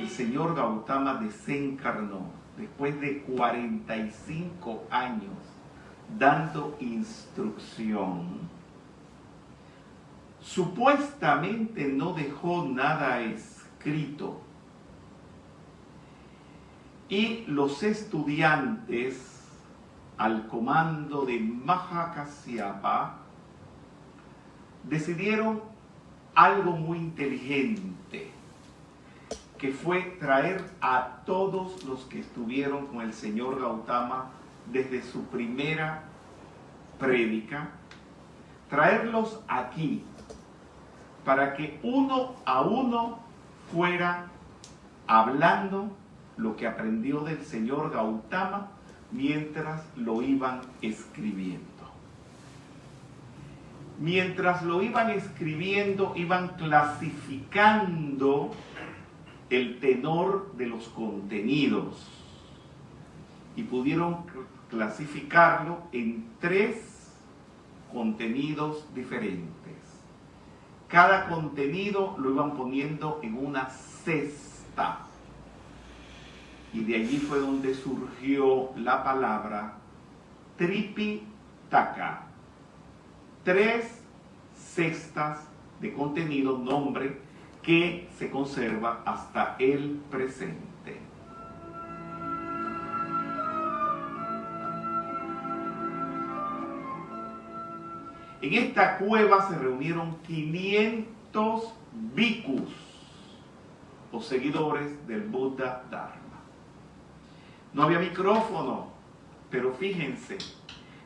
Señor Gautama desencarnó después de 45 años dando instrucción. Supuestamente no dejó nada escrito y los estudiantes al comando de Mahakasyapa decidieron algo muy inteligente, que fue traer a todos los que estuvieron con el señor Gautama desde su primera prédica, traerlos aquí para que uno a uno fuera hablando lo que aprendió del señor Gautama mientras lo iban escribiendo. Mientras lo iban escribiendo, iban clasificando el tenor de los contenidos y pudieron clasificarlo en 3 contenidos diferentes. Cada contenido lo iban poniendo en una cesta y de allí fue donde surgió la palabra Tripitaka. 3 cestas de contenido, nombre que se conserva hasta el presente. En esta cueva se reunieron 500 bhikkhus o seguidores del Buda Dharma. No había micrófono, pero fíjense,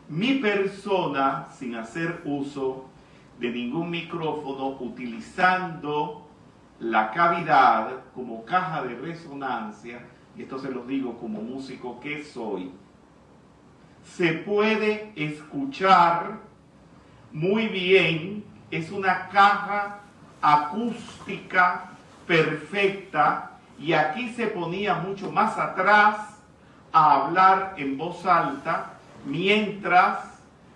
mi persona, sin hacer uso de ningún micrófono, utilizando la cavidad como caja de resonancia, y esto se los digo como músico que soy, se puede escuchar muy bien. Es una caja acústica perfecta, y aquí se ponía mucho más atrás a hablar en voz alta mientras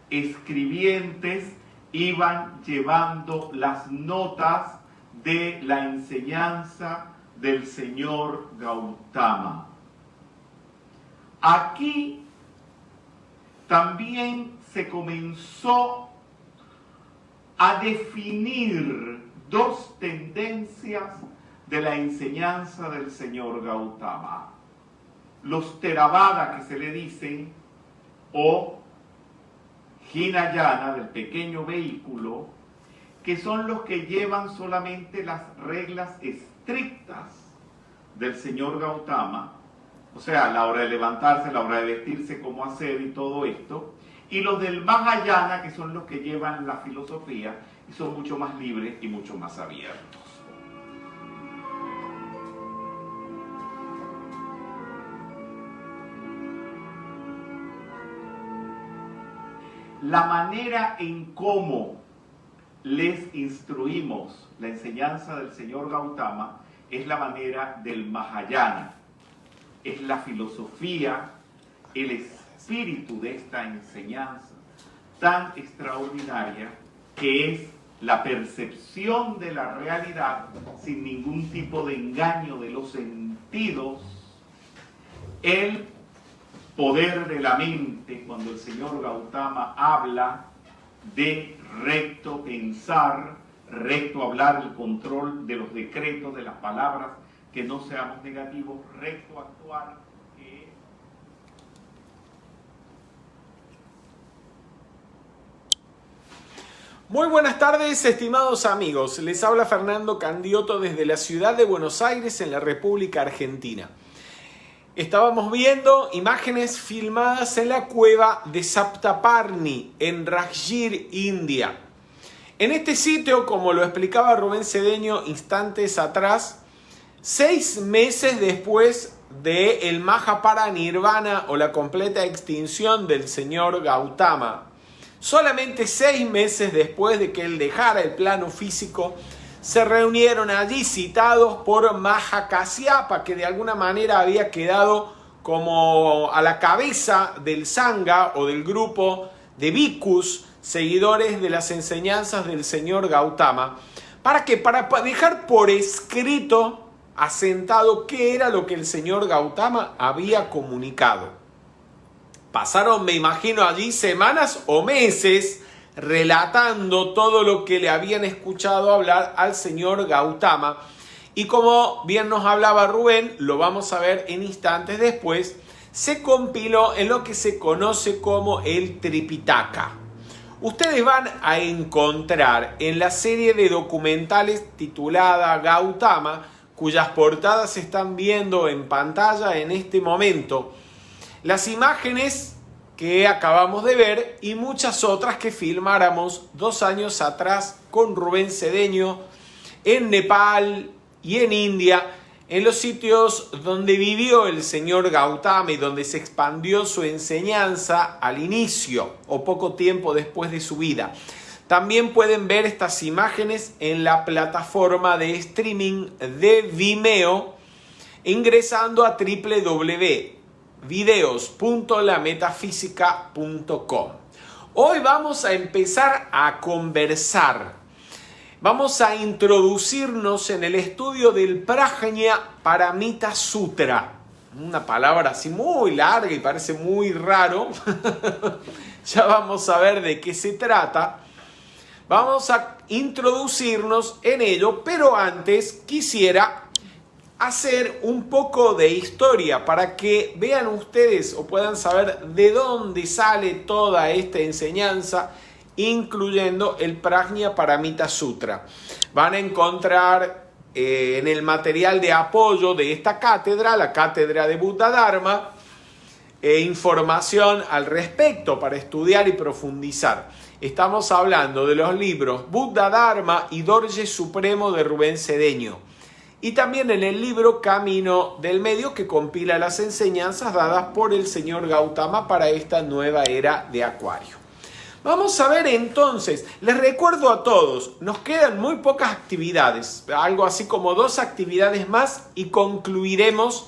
escribientes iban llevando las notas de la enseñanza del señor Gautama. Aquí también se comenzó a definir 2 tendencias de la enseñanza del señor Gautama. Los Theravada, que se le dicen, o Hinayana, del pequeño vehículo, que son los que llevan solamente las reglas estrictas del señor Gautama, o sea, la hora de levantarse, la hora de vestirse, cómo hacer y todo esto, y los del Mahayana, que son los que llevan la filosofía y son mucho más libres y mucho más abiertos. La manera en cómo les instruimos la enseñanza del señor Gautama es la manera del Mahayana. Es la filosofía, el espíritu de esta enseñanza tan extraordinaria, que es la percepción de la realidad sin ningún tipo de engaño de los sentidos, el poder de la mente. Cuando el señor Gautama habla de recto pensar, recto hablar, el control de los decretos, de las palabras, que no seamos negativos, recto actuar, que es... Muy buenas tardes, estimados amigos. Les habla Fernando Candioto desde la ciudad de Buenos Aires, en la República Argentina. Estábamos viendo imágenes filmadas en la cueva de Saptaparni, en Rajgir, India. En este sitio, como lo explicaba Rubén Cedeño instantes atrás, 6 meses después del Mahaparinirvana o la completa extinción del señor Gautama, solamente 6 meses después de que él dejara el plano físico, se reunieron allí citados por Mahakasyapa, que de alguna manera había quedado como a la cabeza del Sangha o del grupo de bhikkhus, seguidores de las enseñanzas del señor Gautama. ¿Para qué? Para dejar por escrito, asentado, qué era lo que el señor Gautama había comunicado. Pasaron, me imagino, allí semanas o meses relatando todo lo que le habían escuchado hablar al señor Gautama. Y como bien nos hablaba Rubén, lo vamos a ver en instantes después, se compiló en lo que se conoce como el Tripitaka. Ustedes van a encontrar en la serie de documentales titulada Gautama, cuyas portadas se están viendo en pantalla en este momento, las imágenes que acabamos de ver y muchas otras que filmáramos 2 años atrás con Rubén Cedeño en Nepal y en India, en los sitios donde vivió el señor Gautama y donde se expandió su enseñanza al inicio o poco tiempo después de su vida. También pueden ver estas imágenes en la plataforma de streaming de Vimeo ingresando a www.videos.lametafísica.com. Hoy vamos a empezar a conversar. Vamos a introducirnos en el estudio del Prajna Paramita Sutra. Una palabra así muy larga y parece muy raro. Ya vamos a ver de qué se trata. Vamos a introducirnos en ello, pero antes quisiera hacer un poco de historia para que vean ustedes o puedan saber de dónde sale toda esta enseñanza, incluyendo el Prajna Paramita Sutra. Van a encontrar en el material de apoyo de esta cátedra, la cátedra de Buddha Dharma, información al respecto para estudiar y profundizar. Estamos hablando de los libros Buddha Dharma y Dorje Supremo de Rubén Cedeño. Y también en el libro Camino del Medio, que compila las enseñanzas dadas por el señor Gautama para esta nueva era de Acuario. Vamos a ver entonces, les recuerdo a todos, nos quedan muy pocas actividades, algo así como 2 actividades más y concluiremos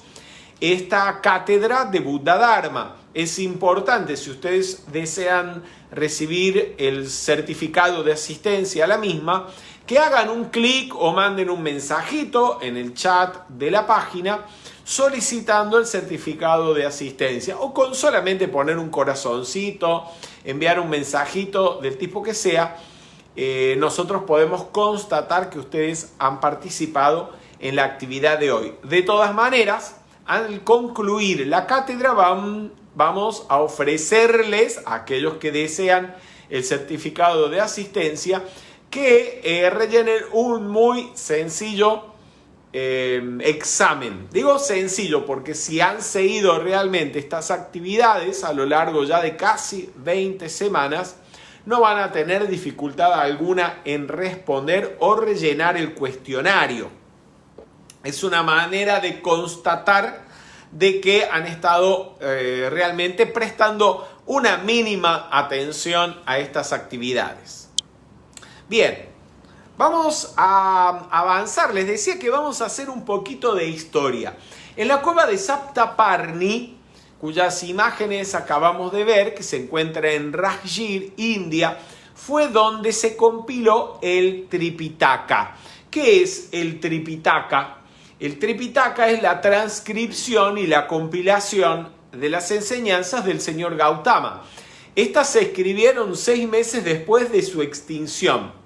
esta cátedra de Buddha Dharma. Es importante, si ustedes desean recibir el certificado de asistencia a la misma, que hagan un clic o manden un mensajito en el chat de la página solicitando el certificado de asistencia, o con solamente poner un corazoncito, enviar un mensajito del tipo que sea, nosotros podemos constatar que ustedes han participado en la actividad de hoy. De todas maneras, al concluir la cátedra vamos a ofrecerles a aquellos que desean el certificado de asistencia que rellenen un muy sencillo examen. Digo sencillo porque si han seguido realmente estas actividades a lo largo ya de casi 20 semanas, no van a tener dificultad alguna en responder o rellenar el cuestionario. Es una manera de constatar de que han estado realmente prestando una mínima atención a estas actividades. Bien, vamos a avanzar. Les decía que vamos a hacer un poquito de historia. En la cueva de Saptaparni, cuyas imágenes acabamos de ver, que se encuentra en Rajgir, India, fue donde se compiló el Tripitaka. ¿Qué es el Tripitaka? El Tripitaka es la transcripción y la compilación de las enseñanzas del señor Gautama. Estas se escribieron 6 meses después de su extinción,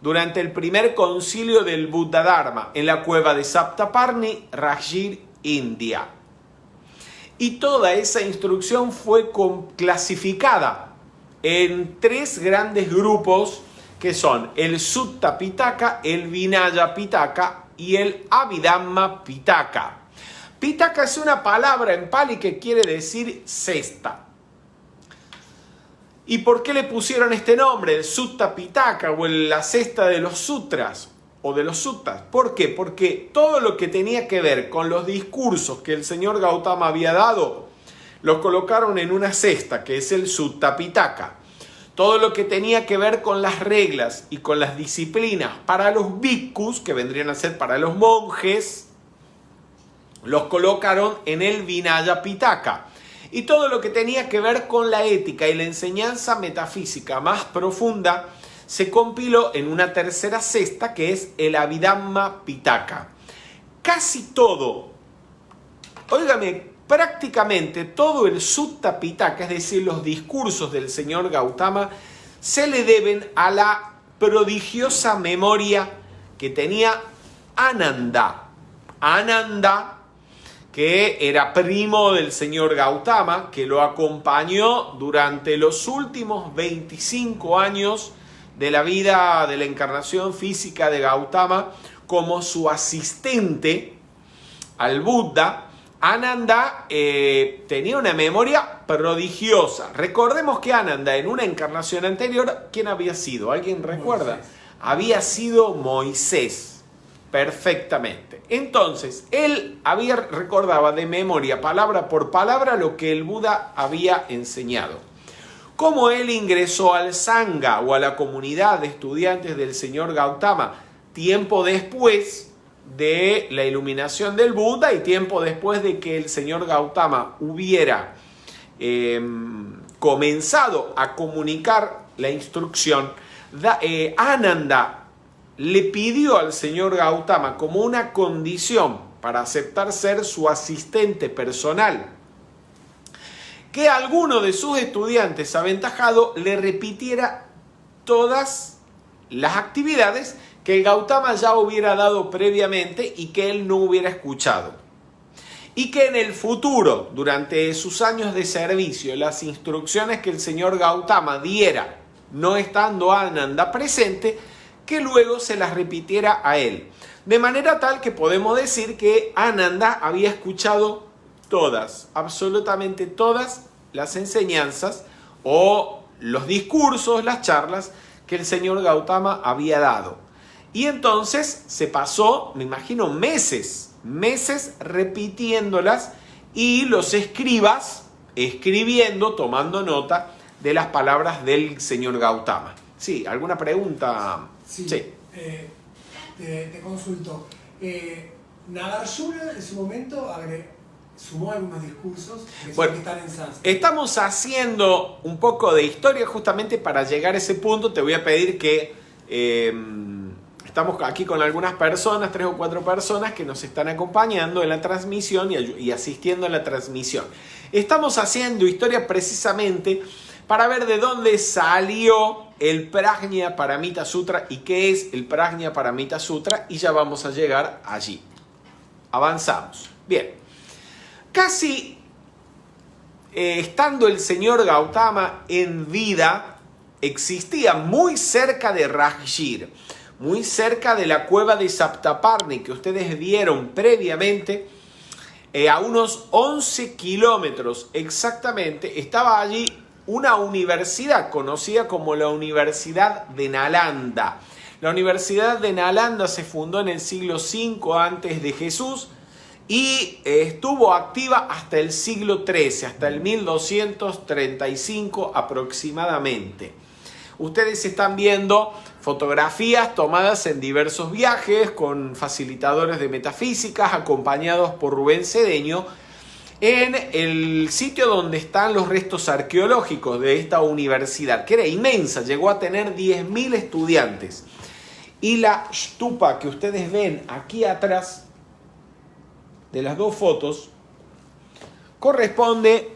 durante el primer concilio del Buddha Dharma, en la cueva de Saptaparni, Rajgir, India. Y toda esa instrucción fue clasificada en 3 grandes grupos que son el Sutta Pitaka, el Vinaya Pitaka y el Abhidhamma Pitaka. Pitaka es una palabra en Pali que quiere decir cesta. ¿Y por qué le pusieron este nombre, el Sutta Pitaka o la cesta de los sutras o de los suttas? ¿Por qué? Porque todo lo que tenía que ver con los discursos que el señor Gautama había dado, lo colocaron en una cesta, que es el Sutta Pitaka. Todo lo que tenía que ver con las reglas y con las disciplinas para los bhikkhus, que vendrían a ser para los monjes, los colocaron en el Vinaya Pitaka. Y todo lo que tenía que ver con la ética y la enseñanza metafísica más profunda se compiló en una tercera cesta, que es el Abhidhamma Pitaka. Casi todo, óigame, prácticamente todo el Sutta Pitaka, es decir, los discursos del señor Gautama, se le deben a la prodigiosa memoria que tenía Ananda. Ananda, que era primo del señor Gautama, que lo acompañó durante los últimos 25 años de la vida de la encarnación física de Gautama como su asistente al Buda. Ananda tenía una memoria prodigiosa. Recordemos que Ananda en una encarnación anterior, ¿quién había sido? ¿Alguien recuerda? Moisés. Había sido Moisés. Perfectamente. Entonces, él recordaba de memoria, palabra por palabra, lo que el Buda había enseñado. Como él ingresó al Sangha o a la comunidad de estudiantes del señor Gautama tiempo después de la iluminación del Buda y tiempo después de que el señor Gautama hubiera comenzado a comunicar la instrucción, Ananda le pidió al señor Gautama como una condición para aceptar ser su asistente personal que alguno de sus estudiantes aventajado le repitiera todas las actividades que Gautama ya hubiera dado previamente y que él no hubiera escuchado. Y que en el futuro, durante sus años de servicio, las instrucciones que el señor Gautama diera, no estando Ananda presente, que luego se las repitiera a él. De manera tal que podemos decir que Ananda había escuchado todas, absolutamente todas las enseñanzas o los discursos, las charlas que el señor Gautama había dado. Y entonces se pasó, me imagino, meses repitiéndolas y los escribas escribiendo, tomando nota de las palabras del señor Gautama. Sí, ¿alguna pregunta? Sí. Sí. Te consulto. Nagarjuna en su momento sumó algunos discursos que, bueno, que están en sánscrito. Estamos haciendo un poco de historia justamente para llegar a ese punto. Te voy a pedir que estamos aquí con algunas personas, 3 o 4 personas que nos están acompañando en la transmisión y asistiendo a la transmisión. Estamos haciendo historia precisamente para ver de dónde salió el Prajna Paramita Sutra y qué es el Prajna Paramita Sutra, y ya vamos a llegar allí. Avanzamos. Bien. Casi estando el señor Gautama en vida, existía muy cerca de Rajgir, muy cerca de la cueva de Saptaparni que ustedes vieron previamente, a unos 11 kilómetros exactamente, estaba allí una universidad conocida como la Universidad de Nalanda. La Universidad de Nalanda se fundó en el siglo V antes de Jesús y estuvo activa hasta el siglo XIII, hasta el 1235 aproximadamente. Ustedes están viendo fotografías tomadas en diversos viajes con facilitadores de metafísicas acompañados por Rubén Cedeño en el sitio donde están los restos arqueológicos de esta universidad, que era inmensa, llegó a tener 10.000 estudiantes. Y la stupa que ustedes ven aquí atrás de las dos fotos corresponde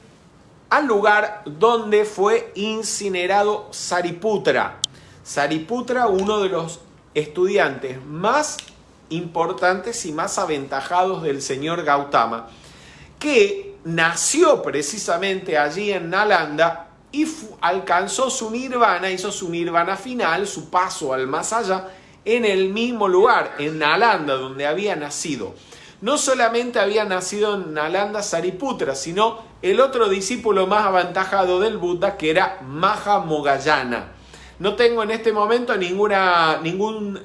al lugar donde fue incinerado Sariputra. Sariputra, uno de los estudiantes más importantes y más aventajados del señor Gautama, que nació precisamente allí en Nalanda y alcanzó su nirvana, hizo su nirvana final, su paso al más allá, en el mismo lugar, en Nalanda, donde había nacido. No solamente había nacido en Nalanda Sariputra, sino el otro discípulo más aventajado del Buda, que era Mahamogayana. No tengo en este momento ningún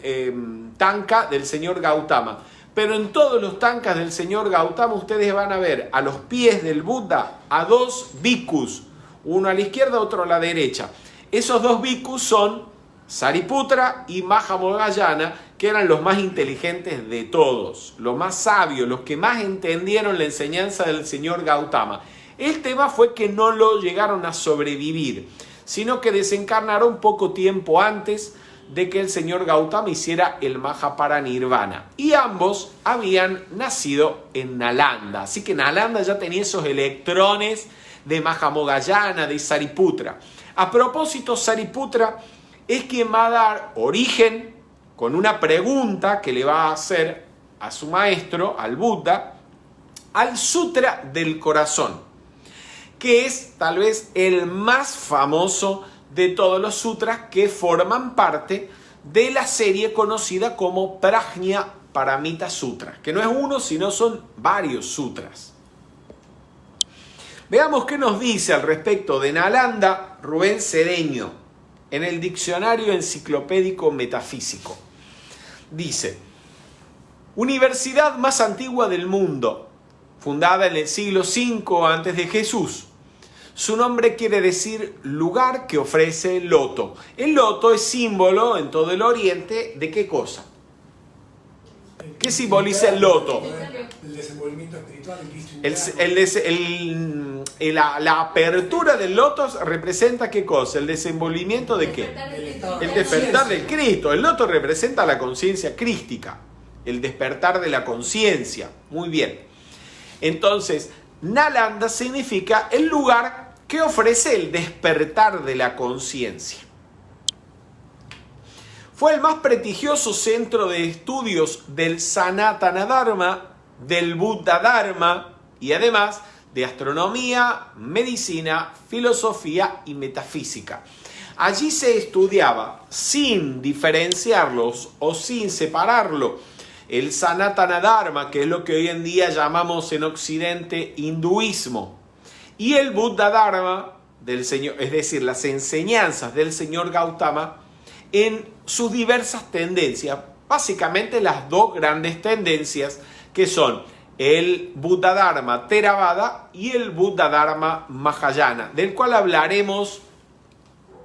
tanka del señor Gautama, pero en todos los tankas del señor Gautama ustedes van a ver a los pies del Buda a dos bhikkhus, uno a la izquierda, otro a la derecha. Esos dos bhikkhus son Sariputra y Mahamogayana, que eran los más inteligentes de todos, los más sabios, los que más entendieron la enseñanza del señor Gautama. El tema fue que no lo llegaron a sobrevivir, sino que desencarnaron poco tiempo antes de que el señor Gautama hiciera el Mahaparinirvana. Y ambos habían nacido en Nalanda, así que Nalanda ya tenía esos electrones de Mahamogayana, de Sariputra. A propósito, Sariputra es quien va a dar origen, con una pregunta que le va a hacer a su maestro, al Buda, al Sutra del Corazón, que es tal vez el más famoso de todos los sutras que forman parte de la serie conocida como Prajna Paramita Sutra, que no es uno, sino son varios sutras. Veamos qué nos dice al respecto de Nalanda Rubén Cedeño en el Diccionario Enciclopédico Metafísico. Dice: universidad más antigua del mundo, fundada en el siglo V antes de Jesús. Su nombre quiere decir lugar que ofrece el loto. El loto es símbolo en todo el Oriente ¿de qué cosa? ¿Qué simboliza el loto? El desenvolvimiento espiritual, la apertura del loto representa ¿qué cosa? ¿El desenvolvimiento de qué? El despertar del Cristo. El loto representa la conciencia crística, el despertar de la conciencia. Muy bien. Entonces, Nalanda significa el lugar que ofrece el despertar de la conciencia. Fue el más prestigioso centro de estudios del Sanatana Dharma, del Buddha Dharma y además de astronomía, medicina, filosofía y metafísica. Allí se estudiaba, sin diferenciarlos o sin separarlo, el Sanatana Dharma, que es lo que hoy en día llamamos en Occidente hinduismo, y el Buddha Dharma del Señor, es decir, las enseñanzas del señor Gautama en sus diversas tendencias, básicamente las dos grandes tendencias que son el Buddha Dharma Theravada y el Buddha Dharma Mahayana, del cual hablaremos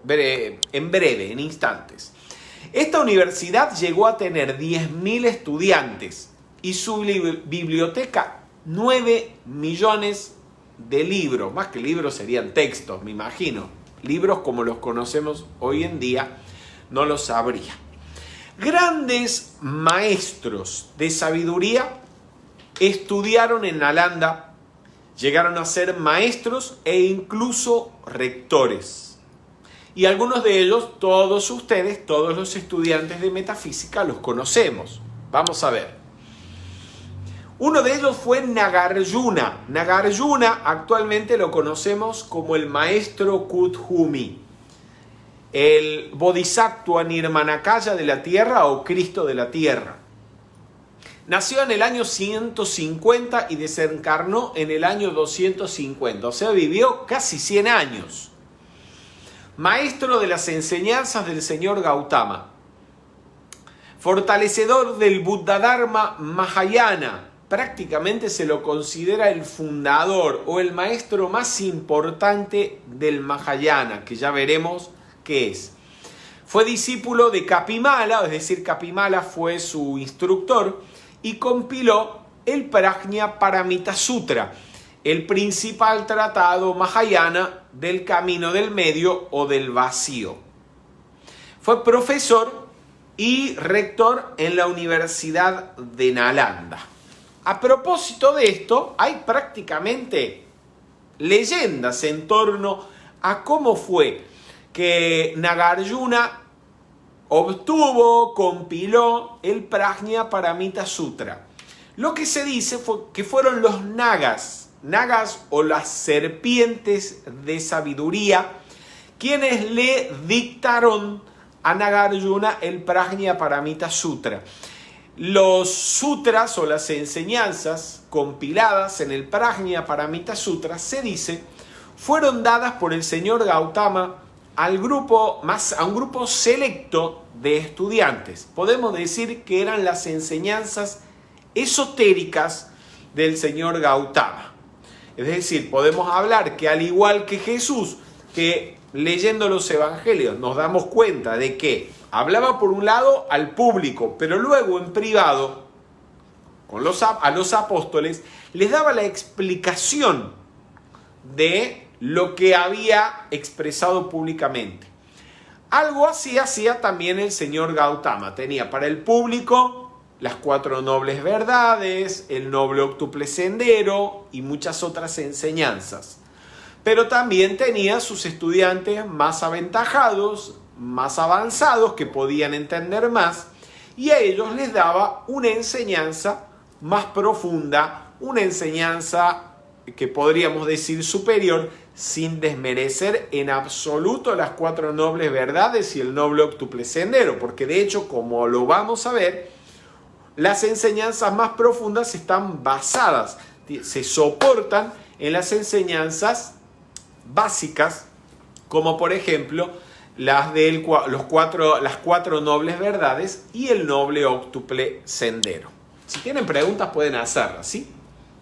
en breve, en instantes. Esta universidad llegó a tener 10.000 estudiantes y su biblioteca 9 millones de libros. Más que libros serían textos, me imagino. Libros como los conocemos hoy en día no los sabría. Grandes maestros de sabiduría estudiaron en Nalanda, llegaron a ser maestros e incluso rectores. Y algunos de ellos, todos ustedes, todos los estudiantes de metafísica, los conocemos. Vamos a ver. Uno de ellos fue Nagarjuna. Nagarjuna actualmente lo conocemos como el maestro Kuthumi, el Bodhisattva Nirmanakaya de la Tierra o Cristo de la Tierra. Nació en el año 150 y desencarnó en el año 250, o sea, vivió casi 100 años. Maestro de las enseñanzas del señor Gautama, fortalecedor del Buddha Dharma Mahayana, prácticamente se lo considera el fundador o el maestro más importante del Mahayana, que ya veremos qué es. Fue discípulo de Kapimala, es decir, Kapimala fue su instructor y compiló el Prajna Paramita Sutra, el principal tratado Mahayana del camino del medio o del vacío. Fue profesor y rector en la Universidad de Nalanda. A propósito de esto, hay prácticamente leyendas en torno a cómo fue que Nagarjuna obtuvo, compiló el Prajna Paramita Sutra. Lo que se dice fue que fueron los nagas o las serpientes de sabiduría, quienes le dictaron a Nagarjuna el Prajnaparamita Sutra. Los sutras o las enseñanzas compiladas en el Prajnaparamita Sutra, se dice, fueron dadas por el señor Gautama a un grupo selecto de estudiantes. Podemos decir que eran las enseñanzas esotéricas del señor Gautama. Es decir, podemos hablar que al igual que Jesús, que leyendo los evangelios nos damos cuenta de que hablaba por un lado al público, pero luego en privado a los apóstoles les daba la explicación de lo que había expresado públicamente. Algo así hacía también el señor Gautama. Tenía para el público las 4 nobles verdades, el noble octuple sendero y muchas otras enseñanzas. Pero también tenía sus estudiantes más aventajados, más avanzados, que podían entender más, y a ellos les daba una enseñanza más profunda, una enseñanza que podríamos decir superior, sin desmerecer en absoluto las 4 nobles verdades y el noble octuple sendero, porque de hecho, como lo vamos a ver, las enseñanzas más profundas están basadas, se soportan en las enseñanzas básicas, como por ejemplo las 4 nobles verdades y el noble octuple sendero. Si tienen preguntas pueden hacerlas, ¿sí?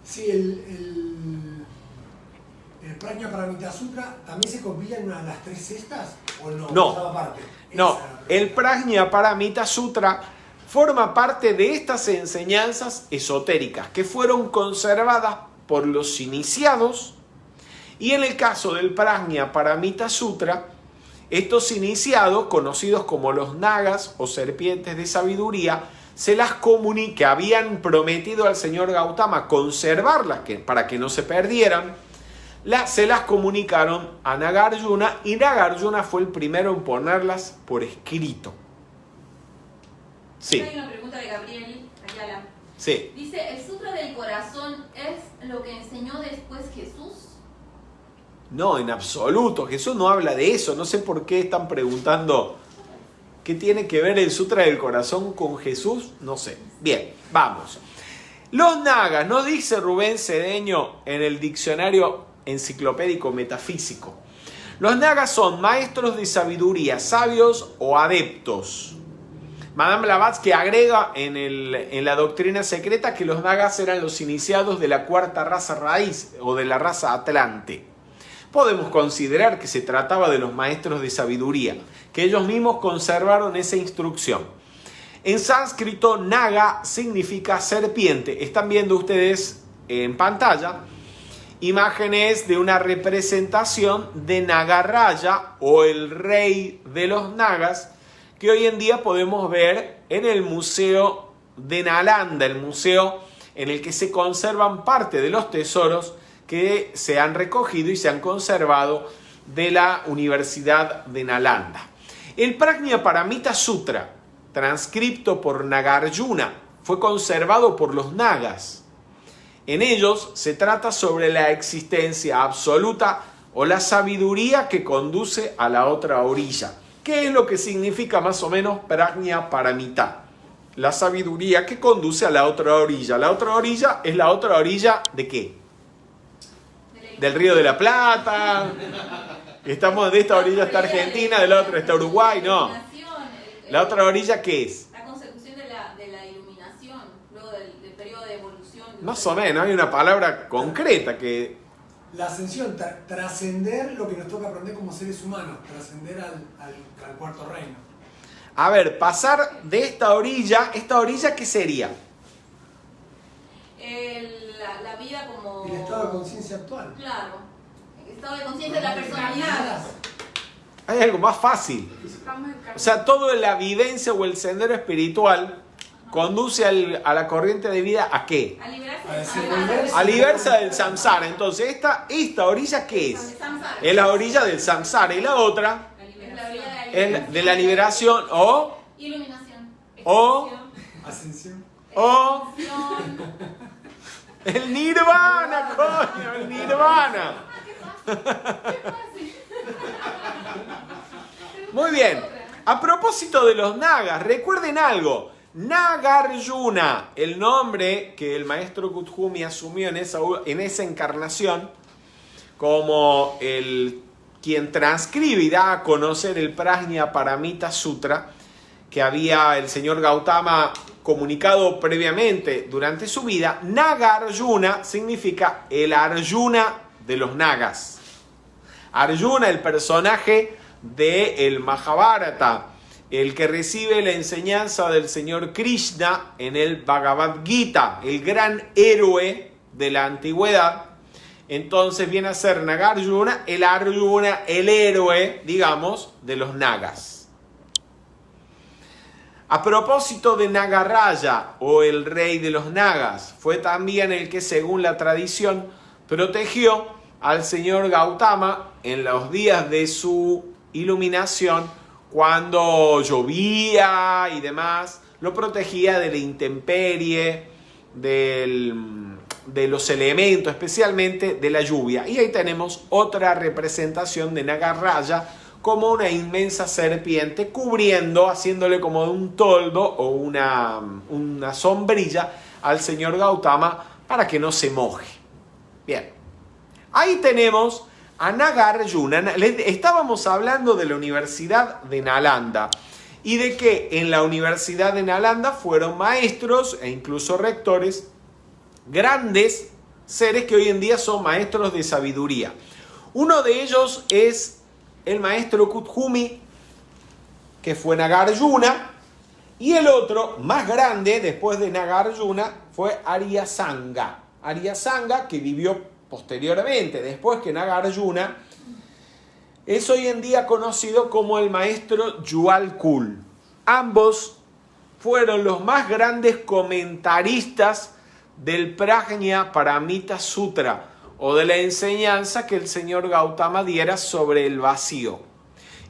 Sí, el Prajnaparamita Sutra también se compila en una de las 3 estas, ¿o no? No, el Prajnaparamita Sutra forma parte de estas enseñanzas esotéricas que fueron conservadas por los iniciados. Y en el caso del Prajnaparamita Sutra, estos iniciados, conocidos como los nagas o serpientes de sabiduría, que habían prometido al señor Gautama conservarlas para que no se perdieran, se las comunicaron a Nagarjuna, y Nagarjuna fue el primero en ponerlas por escrito. Sí. Hay una pregunta de Gabriel Ayala. Sí. Dice, ¿el Sutra del Corazón es lo que enseñó después Jesús? No, en absoluto. Jesús no habla de eso. No sé por qué están preguntando qué tiene que ver el Sutra del Corazón con Jesús. No sé. Bien, vamos. Los nagas, ¿no dice Rubén Cedeño en el diccionario enciclopédico metafísico? Los nagas son maestros de sabiduría, sabios o adeptos. Madame Blavatsky agrega en la doctrina secreta que los nagas eran los iniciados de la 4ª raza raíz o de la raza Atlante. Podemos considerar que se trataba de los maestros de sabiduría, que ellos mismos conservaron esa instrucción. En sánscrito, naga significa serpiente. Están viendo ustedes en pantalla imágenes de una representación de Nagaraya o el rey de los nagas, que hoy en día podemos ver en el Museo de Nalanda, el museo en el que se conservan parte de los tesoros que se han recogido y se han conservado de la Universidad de Nalanda. El Prajnaparamita Sutra, transcripto por Nagarjuna, fue conservado por los nagas. En ellos se trata sobre la existencia absoluta o la sabiduría que conduce a la otra orilla. ¿Qué es lo que significa más o menos Prajnaparamita? La sabiduría que conduce a la otra orilla. La otra orilla es la otra orilla ¿de qué? Del Río de la Plata. Estamos de esta orilla está Argentina, de la otra está Uruguay, no. ¿La otra orilla qué es? La consecución de la iluminación, luego del periodo de evolución. Más o menos, hay una palabra concreta que... La ascensión, trascender lo que nos toca aprender como seres humanos, trascender al 4º reino. A ver, pasar de esta orilla ¿qué sería? La vida como... El estado de conciencia actual. Claro, el estado de conciencia de la personalidad. Hay algo más fácil. O sea, toda la vivencia o el sendero espiritual conduce a la corriente de vida ¿a qué? A liberarse A liberarse del samsara. Entonces, ¿esta orilla qué es? Es la orilla del samsara. Y la otra es de la liberación o... Iluminación. O... Ascensión. O... El nirvana, coño, el nirvana. Qué fácil. Muy bien. A propósito de los nagas, recuerden algo. Nagarjuna, el nombre que el maestro Kuthumi asumió en esa encarnación, como quien transcribe y da a conocer el Prajna Paramita Sutra, que había el señor Gautama comunicado previamente durante su vida. Nagarjuna significa el Arjuna de los nagas. Arjuna, el personaje del Mahabharata, el que recibe la enseñanza del señor Krishna en el Bhagavad Gita, el gran héroe de la antigüedad. Entonces viene a ser Nagarjuna, el Arjuna, el héroe, digamos, de los nagas. A propósito de Nagaraya, o el rey de los nagas, fue también el que, según la tradición, protegió al señor Gautama en los días de su iluminación, cuando llovía y demás, lo protegía de la intemperie, de los elementos, especialmente de la lluvia. Y ahí tenemos otra representación de Nagaraya como una inmensa serpiente cubriendo, haciéndole como un toldo o una sombrilla al señor Gautama para que no se moje. Bien, ahí tenemos a Nagarjuna. Estábamos hablando de la Universidad de Nalanda y de que en la Universidad de Nalanda fueron maestros e incluso rectores grandes seres que hoy en día son maestros de sabiduría. Uno de ellos es el maestro Kuthumi, que fue Nagarjuna, y el otro, más grande, después de Nagarjuna, fue Aryasanga. Aryasanga, que vivió posteriormente, después que Nagarjuna, es hoy en día conocido como el maestro Jualkul. Ambos fueron los más grandes comentaristas del Prajna Paramita Sutra, o de la enseñanza que el señor Gautama diera sobre el vacío.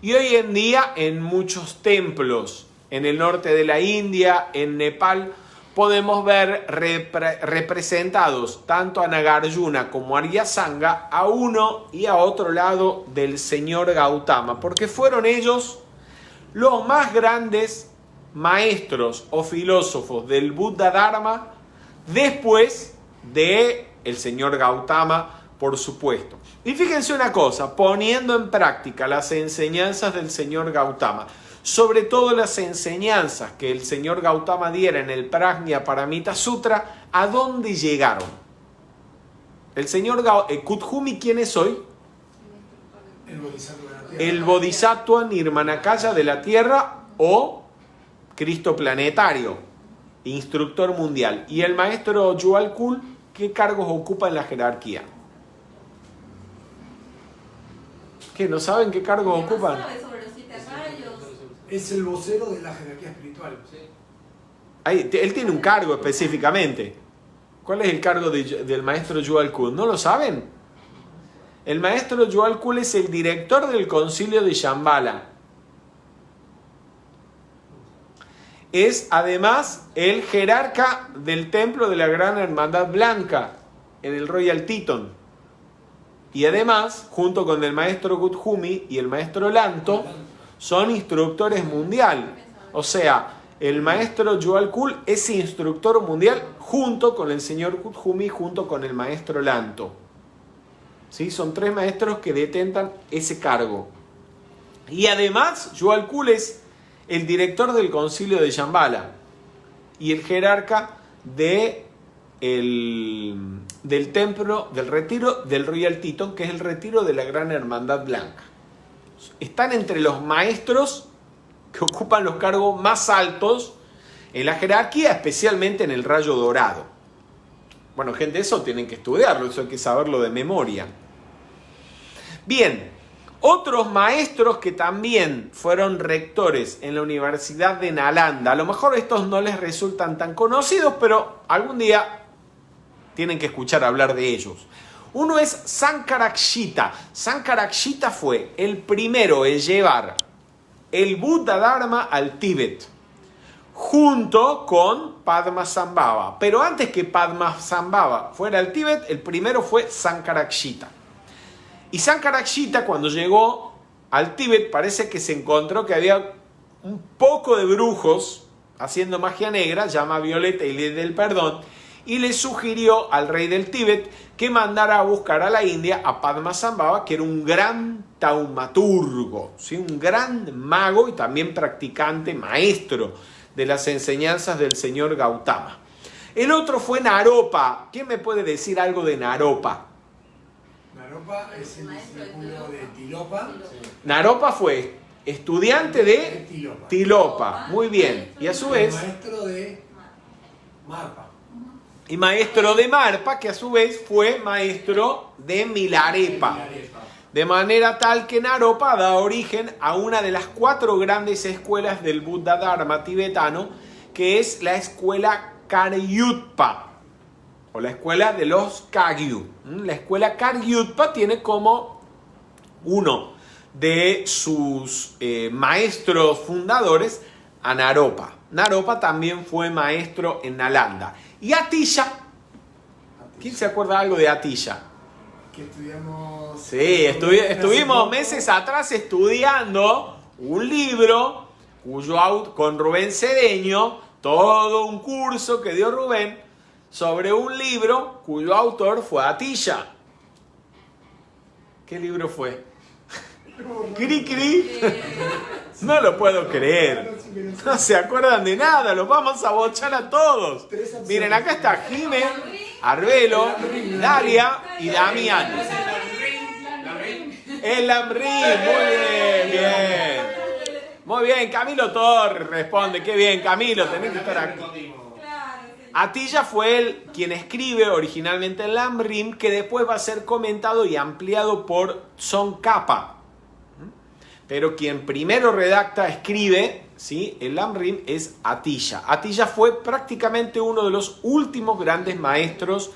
Y hoy en día en muchos templos, en el norte de la India, en Nepal, podemos ver representados tanto a Nagarjuna como a Aryasanga a uno y a otro lado del señor Gautama, porque fueron ellos los más grandes maestros o filósofos del Buddha Dharma después de el señor Gautama, por supuesto. Y fíjense una cosa, poniendo en práctica las enseñanzas del señor Gautama, sobre todo las enseñanzas que el señor Gautama diera en el Prajna Paramita Sutra, ¿a dónde llegaron? El señor Kuthumi, ¿quién es hoy? El Bodhisattva de la Tierra. El Bodhisattva Nirmanakaya de la Tierra o Cristo planetario, instructor mundial. Y el maestro Jualkul, ¿qué cargos ocupa en la jerarquía? ¿Qué? ¿No saben qué cargos ocupan? Es el vocero de la jerarquía espiritual. Él tiene un cargo específicamente. ¿Cuál es el cargo del maestro Jualkul? ¿No lo saben? El maestro Jualkul es el director del concilio de Shambhala. Es además el jerarca del templo de la Gran Hermandad Blanca en el Royal Teton. Y además, junto con el maestro Kuthumi y el maestro Lanto, son instructores mundial. O sea, el maestro Jualkul es instructor mundial junto con el señor Kuthumi, junto con el maestro Lanto. ¿Sí? Son tres maestros que detentan ese cargo. Y además, Jualkul es el director del concilio de Shambhala y el jerarca del templo del retiro del Royal Teton, que es el retiro de la Gran Hermandad Blanca. Están entre los maestros que ocupan los cargos más altos en la jerarquía, especialmente en el Rayo Dorado. Bueno, gente, eso tienen que estudiarlo, eso hay que saberlo de memoria. Bien, otros maestros que también fueron rectores en la Universidad de Nalanda, a lo mejor estos no les resultan tan conocidos, pero algún día tienen que escuchar hablar de ellos. Uno es Sankarakshita. Sankarakshita fue el primero en llevar el Buddha Dharma al Tíbet, junto con Padmasambhava. Pero antes que Padmasambhava fuera al Tíbet, el primero fue Sankarakshita. Y Sankarakshita, cuando llegó al Tíbet, parece que se encontró que había un poco de brujos haciendo magia negra, llama Violeta y Ley del Perdón, y le sugirió al rey del Tíbet que mandara a buscar a la India a Padmasambhava, que era un gran taumaturgo, ¿sí? Un gran mago y también practicante, maestro de las enseñanzas del señor Gautama. El otro fue Naropa. ¿Quién me puede decir algo de Naropa? Naropa es el discípulo de Tilopa. Naropa fue estudiante de Tilopa. Tilopa. Muy bien. Y a su vez... Maestro de Marpa. Y maestro de Marpa, que a su vez fue maestro de Milarepa. De manera tal que Naropa da origen a una de las 4 grandes escuelas del Buddha Dharma tibetano, que es la escuela Kagyutpa, o la escuela de los Kagyu. La escuela Kagyutpa tiene como uno de sus maestros fundadores a Naropa. Naropa también fue maestro en Nalanda. Y Atilla, ¿quién se acuerda algo de Atilla? Que estudiamos... Sí, estuvimos meses atrás estudiando un libro con Rubén Cedeño, todo un curso que dio Rubén sobre un libro cuyo autor fue Atilla. ¿Qué libro fue? Cri Cri. No lo puedo creer. No se acuerdan de nada, los vamos a bochar a todos. Miren, acá está Jime, Arbelo, Dalia y Damián. El Lamrín, muy bien. Muy bien, Camilo Torres responde. Qué bien, Camilo, tenés que estar aquí. Atilla fue quien escribe originalmente el Lamrim, que después va a ser comentado y ampliado por Tsongkhapa. Pero quien primero redacta, escribe, ¿sí?, el Lamrim es Atilla. Atilla fue prácticamente uno de los últimos grandes maestros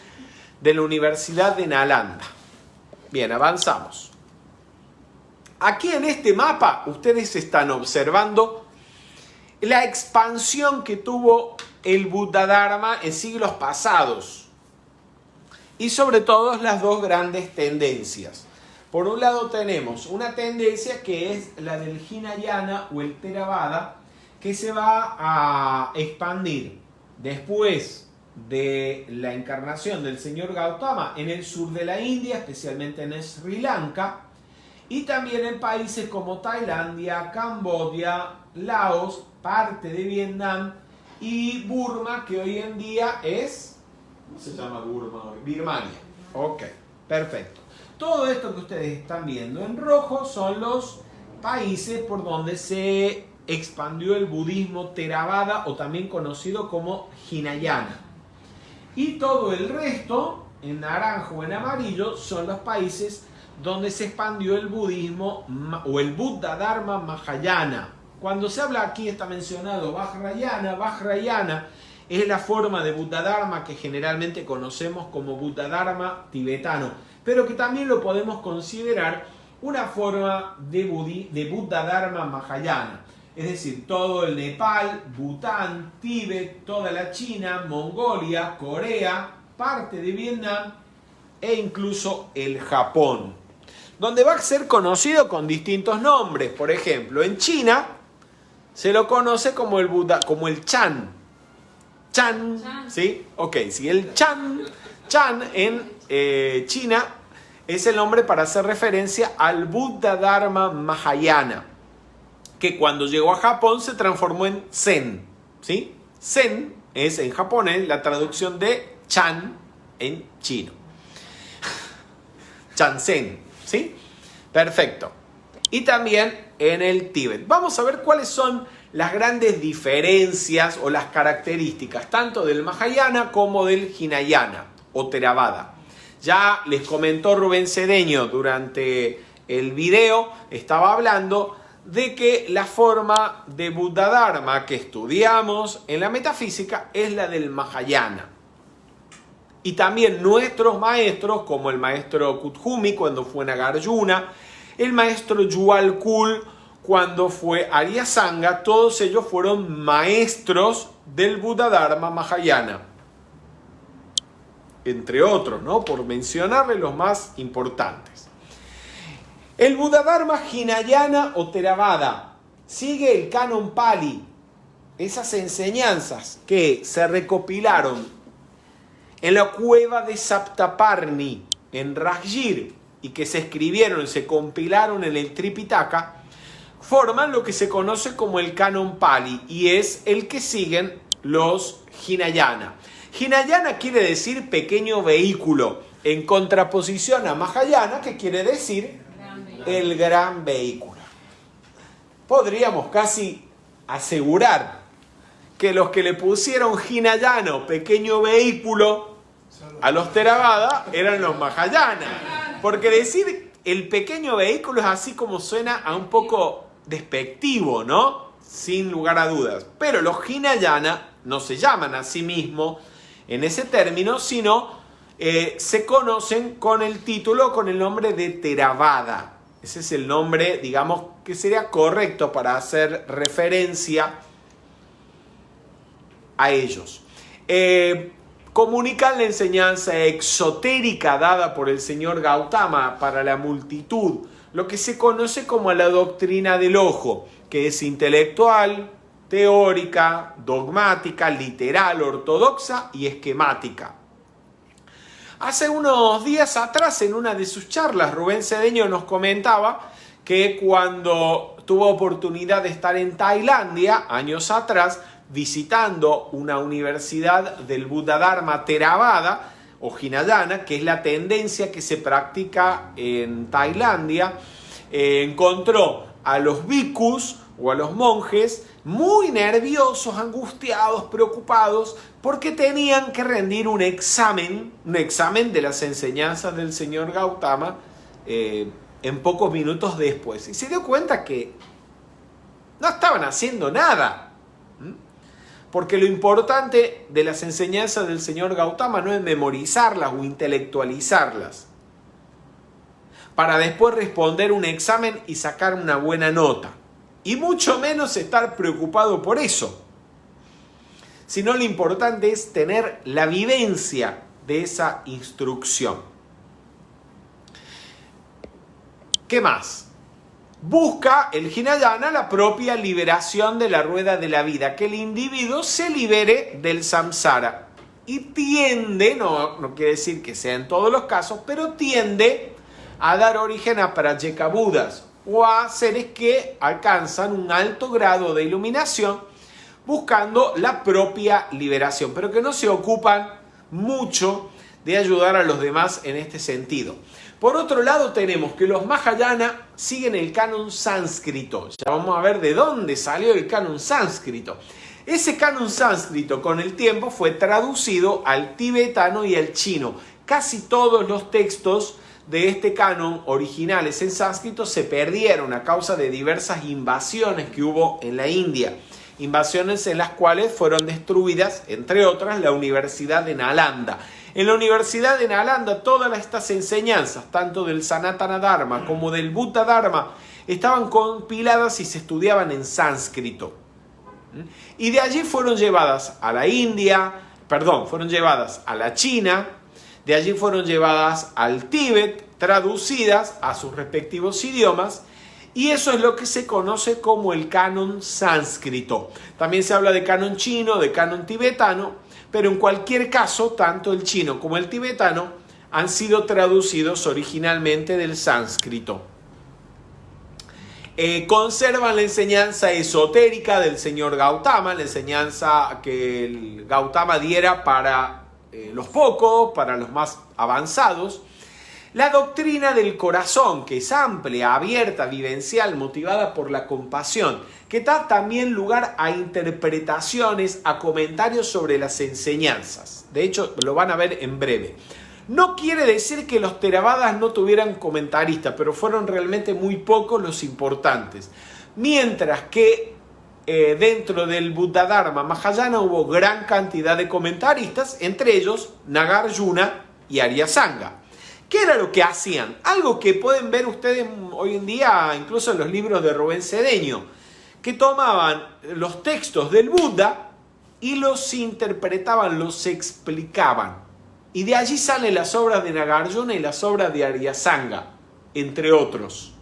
de la Universidad de Nalanda. Bien, avanzamos. Aquí en este mapa ustedes están observando la expansión que tuvo el Buddha Dharma en siglos pasados. Y sobre todo las 2 grandes tendencias. Por un lado tenemos una tendencia que es la del Hinayana o el Theravada, que se va a expandir después de la encarnación del señor Gautama en el sur de la India, especialmente en Sri Lanka, y también en países como Tailandia, Camboya, Laos, parte de Vietnam y Burma, que hoy en día es... ¿Cómo se llama Burma hoy? Birmania. Ok, perfecto. Todo esto que ustedes están viendo en rojo son los países por donde se expandió el budismo Theravada, o también conocido como Hinayana. Y todo el resto, en naranjo o en amarillo, son los países donde se expandió el budismo o el Buddha Dharma Mahayana. Cuando se habla aquí está mencionado Vajrayana es la forma de Buddha Dharma que generalmente conocemos como Buddha Dharma tibetano, pero que también lo podemos considerar una forma de Buddha Dharma Mahayana. Es decir, todo el Nepal, Bután, Tíbet, toda la China, Mongolia, Corea, parte de Vietnam e incluso el Japón, donde va a ser conocido con distintos nombres. Por ejemplo, en China se lo conoce como el Buddha, como el Chan. Chan, ¿sí? Ok, si el Chan en China es el nombre para hacer referencia al Buddha Dharma Mahayana, que cuando llegó a Japón se transformó en Zen, ¿sí? Zen es en japonés la traducción de Chan en chino. Chanzen, ¿sí? Perfecto. Y también en el Tíbet. Vamos a ver cuáles son las grandes diferencias o las características tanto del Mahayana como del Hinayana o Theravada. Ya les comentó Rubén Cedeño durante el video, estaba hablando de que la forma de Buddha Dharma que estudiamos en la metafísica es la del Mahayana. Y también nuestros maestros, como el maestro Kuthumi cuando fue Nagarjuna, el maestro Yuvalkul cuando fue Aryasanga, todos ellos fueron maestros del Buddha Dharma Mahayana. Entre otros, ¿no? Por mencionarles los más importantes. El Buddhadharma Hinayana o Theravada sigue el Canon Pali, esas enseñanzas que se recopilaron en la cueva de Saptaparni, en Rajgir, y que se escribieron, se compilaron en el Tripitaka, forman lo que se conoce como el Canon Pali, y es el que siguen los Hinayana. Hinayana quiere decir pequeño vehículo, en contraposición a Mahayana, que quiere decir el gran vehículo. Podríamos casi asegurar que los que le pusieron Hinayana, pequeño vehículo, a los Theravada eran los Mahayana. Porque decir el pequeño vehículo es así como suena a un poco despectivo, ¿no? Sin lugar a dudas. Pero los Hinayana no se llaman a sí mismos en ese término, sino se conocen con el título, con el nombre de Theravada. Ese es el nombre, digamos, que sería correcto para hacer referencia a ellos. Comunican la enseñanza exotérica dada por el señor Gautama para la multitud, lo que se conoce como la doctrina del ojo, que es intelectual, teórica, dogmática, literal, ortodoxa y esquemática. Hace unos días atrás, en una de sus charlas, Rubén Cedeño nos comentaba que cuando tuvo oportunidad de estar en Tailandia, años atrás, visitando una universidad del Buddhadharma Theravada o Hinayana, que es la tendencia que se practica en Tailandia, encontró a los bhikkhus o a los monjes muy nerviosos, angustiados, preocupados, porque tenían que rendir un examen de las enseñanzas del señor Gautama en pocos minutos después. Y se dio cuenta que no estaban haciendo nada. Porque lo importante de las enseñanzas del señor Gautama no es memorizarlas o intelectualizarlas para después responder un examen y sacar una buena nota. Y mucho menos estar preocupado por eso. Sino lo importante es tener la vivencia de esa instrucción. ¿Qué más? Busca el Hinayana la propia liberación de la rueda de la vida, que el individuo se libere del samsara. Y tiende, no quiere decir que sea en todos los casos, pero tiende a dar origen a Pratyekabuddhas o a seres que alcanzan un alto grado de iluminación buscando la propia liberación, pero que no se ocupan mucho de ayudar a los demás en este sentido. Por otro lado, tenemos que los Mahayana siguen el canon sánscrito. Ya vamos a ver de dónde salió el canon sánscrito. Ese canon sánscrito con el tiempo fue traducido al tibetano y al chino. Casi todos los textos de este canon originales en sánscrito se perdieron a causa de diversas invasiones que hubo en la India. Invasiones en las cuales fueron destruidas, entre otras, la Universidad de Nalanda. En la Universidad de Nalanda todas estas enseñanzas, tanto del Sanatana Dharma como del Buddha Dharma, estaban compiladas y se estudiaban en sánscrito. Y de allí fueron llevadas a la India, fueron llevadas a la China, de allí fueron llevadas al Tíbet, traducidas a sus respectivos idiomas, y eso es lo que se conoce como el canon sánscrito. También se habla de canon chino, de canon tibetano, pero en cualquier caso, tanto el chino como el tibetano han sido traducidos originalmente del sánscrito. Conservan la enseñanza esotérica del señor Gautama, la enseñanza que el Gautama diera para los pocos, para los más avanzados. La doctrina del corazón, que es amplia, abierta, vivencial, motivada por la compasión, que da también lugar a interpretaciones, a comentarios sobre las enseñanzas. De hecho, lo van a ver en breve. No quiere decir que los Theravadas no tuvieran comentaristas, pero fueron realmente muy pocos los importantes. Mientras que dentro del Buddhadharma Mahayana hubo gran cantidad de comentaristas, entre ellos Nagarjuna y Aryasanga. ¿Qué era lo que hacían? Algo que pueden ver ustedes hoy en día, incluso en los libros de Rubén Cedeño, que tomaban los textos del Buda y los interpretaban, los explicaban. Y de allí salen las obras de Nagarjuna y las obras de Aryasanga, entre otros.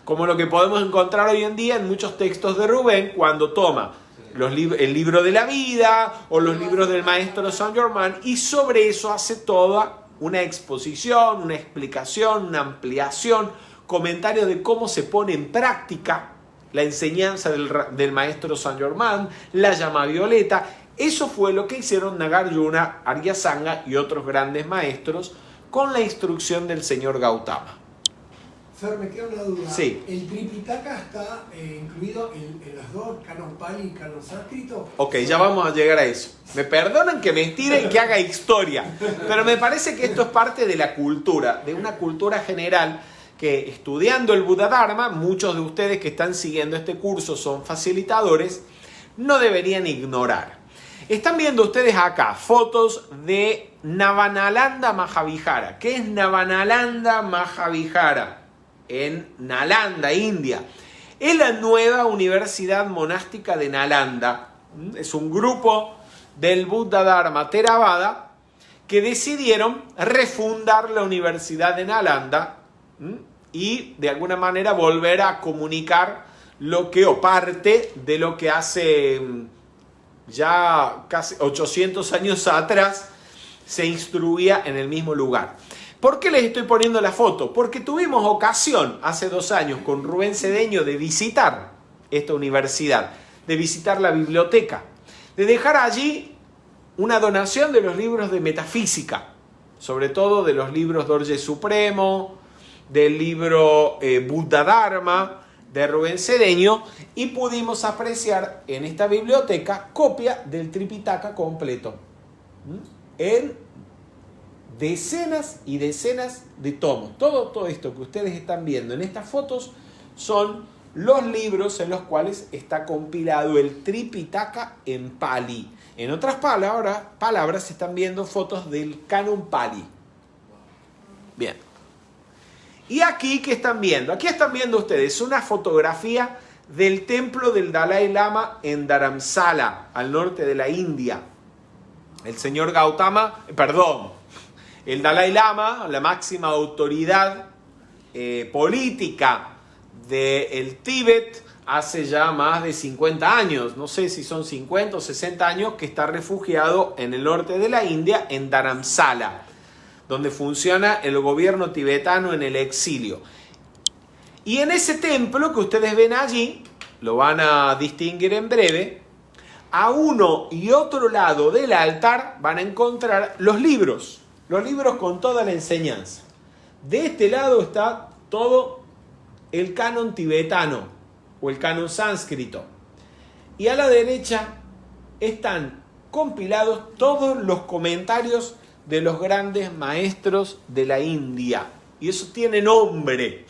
como lo que podemos encontrar hoy en día en muchos textos de Rubén, cuando toma el libro de la vida o los libros del maestro Saint Germain y sobre eso hace toda una exposición, una explicación, una ampliación, comentario de cómo se pone en práctica la enseñanza del maestro Saint Germain, la llama violeta. Eso fue lo que hicieron Nagarjuna, Aryasanga y otros grandes maestros con la instrucción del señor Gautama. Fer, me queda una duda. Sí. ¿El Tripitaka está incluido en los dos, Canon Pali y Canon Sánscrito? Ok, ya vamos a llegar a eso. Me perdonan que me estire y que haga historia, pero me parece que esto es parte de la cultura, de una cultura general que estudiando el Buddha Dharma, muchos de ustedes que están siguiendo este curso son facilitadores, no deberían ignorar. Están viendo ustedes acá fotos de Navanalanda Mahavihara. ¿Qué es Navanalanda Mahavihara? En Nalanda, India. Es la nueva universidad monástica de Nalanda. Es un grupo del Buddha Dharma Theravada que decidieron refundar la universidad de Nalanda y de alguna manera volver a comunicar lo que, o parte de lo que hace ya casi 800 años atrás se instruía en el mismo lugar. ¿Por qué les estoy poniendo la foto? Porque tuvimos ocasión hace 2 años con Rubén Cedeño de visitar esta universidad, de visitar la biblioteca, de dejar allí una donación de los libros de metafísica, sobre todo de los libros Dorje Supremo, del libro Buddha Dharma de Rubén Cedeño, y pudimos apreciar en esta biblioteca copia del Tripitaka completo en decenas y decenas de tomos. Todo esto que ustedes están viendo en estas fotos son los libros en los cuales está compilado el Tripitaka en Pali. En otras palabras están viendo fotos del Canon Pali. Bien. Y aquí, ¿qué están viendo? Aquí están viendo ustedes una fotografía del templo del Dalai Lama en Dharamsala, al norte de la India. El señor Gautama, el Dalai Lama, la máxima autoridad política del Tíbet, hace ya más de 50 años, no sé si son 50 o 60 años, que está refugiado en el norte de la India, en Dharamsala, donde funciona el gobierno tibetano en el exilio. Y en ese templo que ustedes ven allí, lo van a distinguir en breve, a uno y otro lado del altar van a encontrar los libros con toda la enseñanza. De este lado está todo el canon tibetano o el canon sánscrito. Y a la derecha están compilados todos los comentarios de los grandes maestros de la India. Y eso tiene nombre.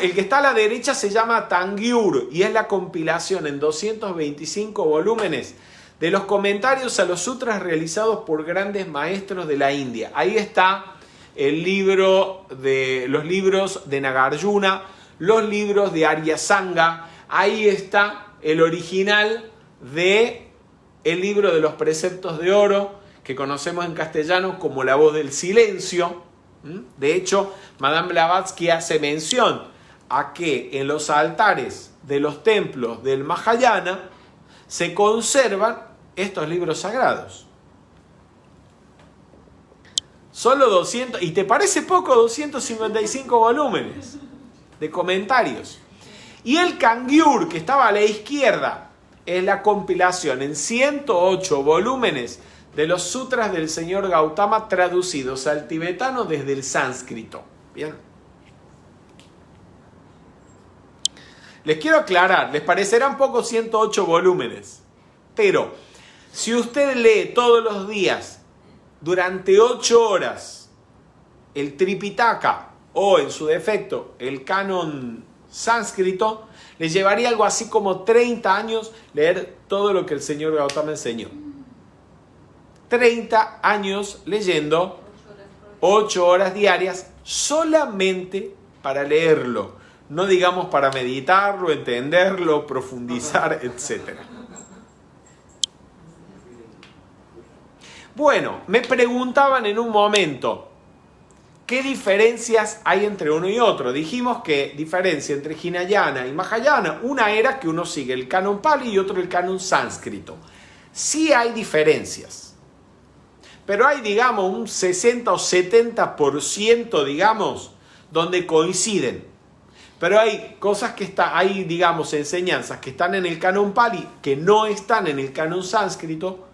El que está a la derecha se llama Tangyur y es la compilación en 225 volúmenes de los comentarios a los sutras realizados por grandes maestros de la India. Ahí está los libros de Nagarjuna, los libros de Aryasanga. Ahí está el original de el libro de los preceptos de oro, que conocemos en castellano como La voz del silencio. De hecho, Madame Blavatsky hace mención a que en los altares de los templos del Mahayana se conservan estos libros sagrados. Solo 200, ¿y te parece poco? 255 volúmenes de comentarios. Y el Kangyur, que estaba a la izquierda, es la compilación en 108 volúmenes de los sutras del señor Gautama traducidos al tibetano desde el sánscrito. Bien. Les quiero aclarar, les parecerán poco 108 volúmenes, pero si usted lee todos los días durante 8 horas el Tripitaka o en su defecto el canon sánscrito, le llevaría algo así como 30 años leer todo lo que el señor Gautama enseñó. 30 años leyendo 8 horas diarias solamente para leerlo. No digamos para meditarlo, entenderlo, profundizar, etc. Bueno, me preguntaban en un momento, ¿qué diferencias hay entre uno y otro? Dijimos que diferencia entre Hinayana y Mahayana, una era que uno sigue el canon Pali y otro el canon sánscrito. Sí hay diferencias, pero hay, digamos, un 60 o 70%, digamos, donde coinciden. Pero hay cosas que hay, digamos, enseñanzas que están en el canon Pali, que no están en el canon sánscrito,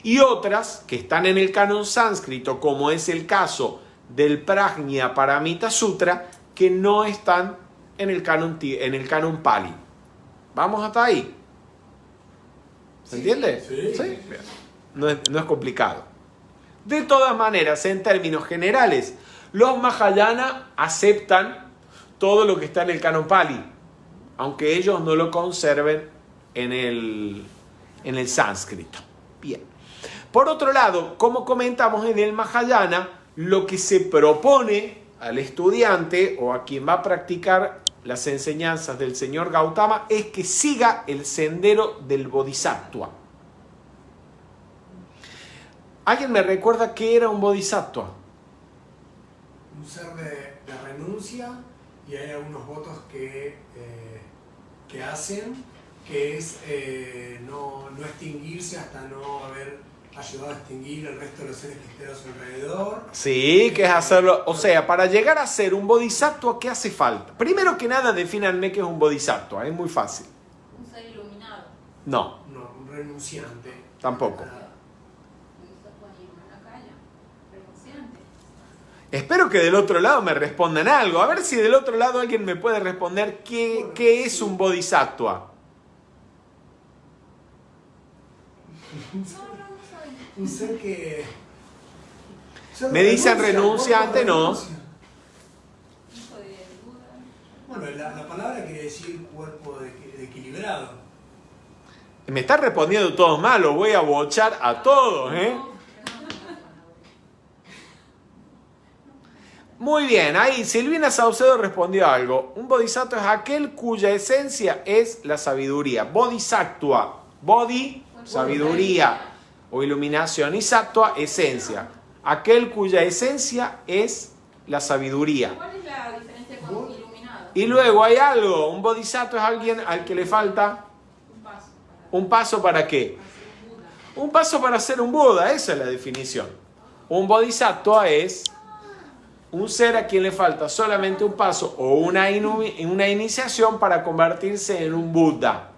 y otras que están en el canon sánscrito, como es el caso del Prajna Paramita Sutra, que no están en el canon Pali. ¿Vamos hasta ahí? ¿Se entiende? Sí. Bien. No es complicado. De todas maneras, en términos generales, los Mahayana aceptan todo lo que está en el canon Pali, aunque ellos no lo conserven en el sánscrito. Bien. Por otro lado, como comentamos en el Mahayana, lo que se propone al estudiante o a quien va a practicar las enseñanzas del señor Gautama es que siga el sendero del Bodhisattva. ¿Alguien me recuerda qué era un Bodhisattva? Un ser de renuncia, y hay algunos votos que hacen, que es no extinguirse hasta no haber ayudado a extinguir el resto de los seres que estén a su alrededor. Sí, que es hacerlo. O sea, para llegar a ser un bodhisattva, ¿qué hace falta? Primero que nada, defínanme qué es un bodhisattva. Es muy fácil. Un ser iluminado. No, No, un renunciante. tampoco. Una calle. Renunciante. Espero que del otro lado me respondan algo. A ver si del otro lado alguien me puede responder qué es un bodhisattva. Un ser que... Me dicen renunciante, no. Hijo de Buda. Bueno, la palabra quiere decir cuerpo equilibrado. Me están respondiendo todos mal, los voy a bochar a todos, ¿eh? Muy bien, ahí Silvina Saucedo respondió algo. Un bodhisattva es aquel cuya esencia es la sabiduría. Bodhisattva, bodhi, sabiduría o iluminación, y sattva, esencia. Aquel cuya esencia es la sabiduría. ¿Cuál es la diferencia con iluminado? Y luego hay algo, un bodhisattva es alguien al que le falta Un paso. un paso para qué. Un paso para ser un Buda, esa es la definición. Un bodhisattva es un ser a quien le falta solamente un paso o una iniciación para convertirse en un Buda.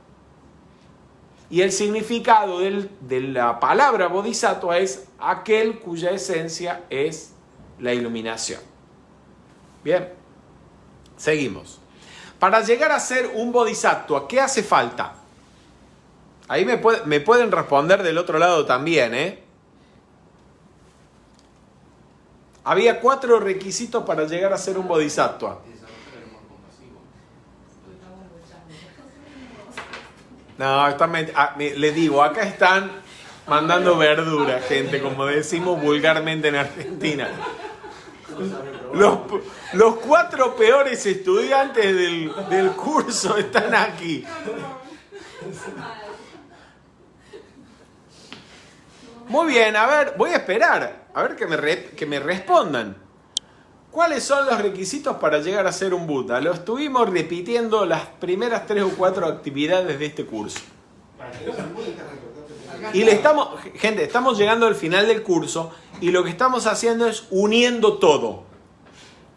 Y el significado de la palabra bodhisattva es aquel cuya esencia es la iluminación. Bien, seguimos. Para llegar a ser un bodhisattva, ¿qué hace falta? Ahí me pueden responder del otro lado también, ¿eh? Había 4 requisitos para llegar a ser un bodhisattva. No, les digo, acá están mandando verdura, gente, como decimos vulgarmente en Argentina. Los 4 peores estudiantes del curso están aquí. Muy bien, a ver, voy a esperar, a ver que me respondan. ¿Cuáles son los requisitos para llegar a ser un Buda? Lo estuvimos repitiendo las primeras 3 o 4 actividades de este curso. Y estamos llegando al final del curso y lo que estamos haciendo es uniendo todo.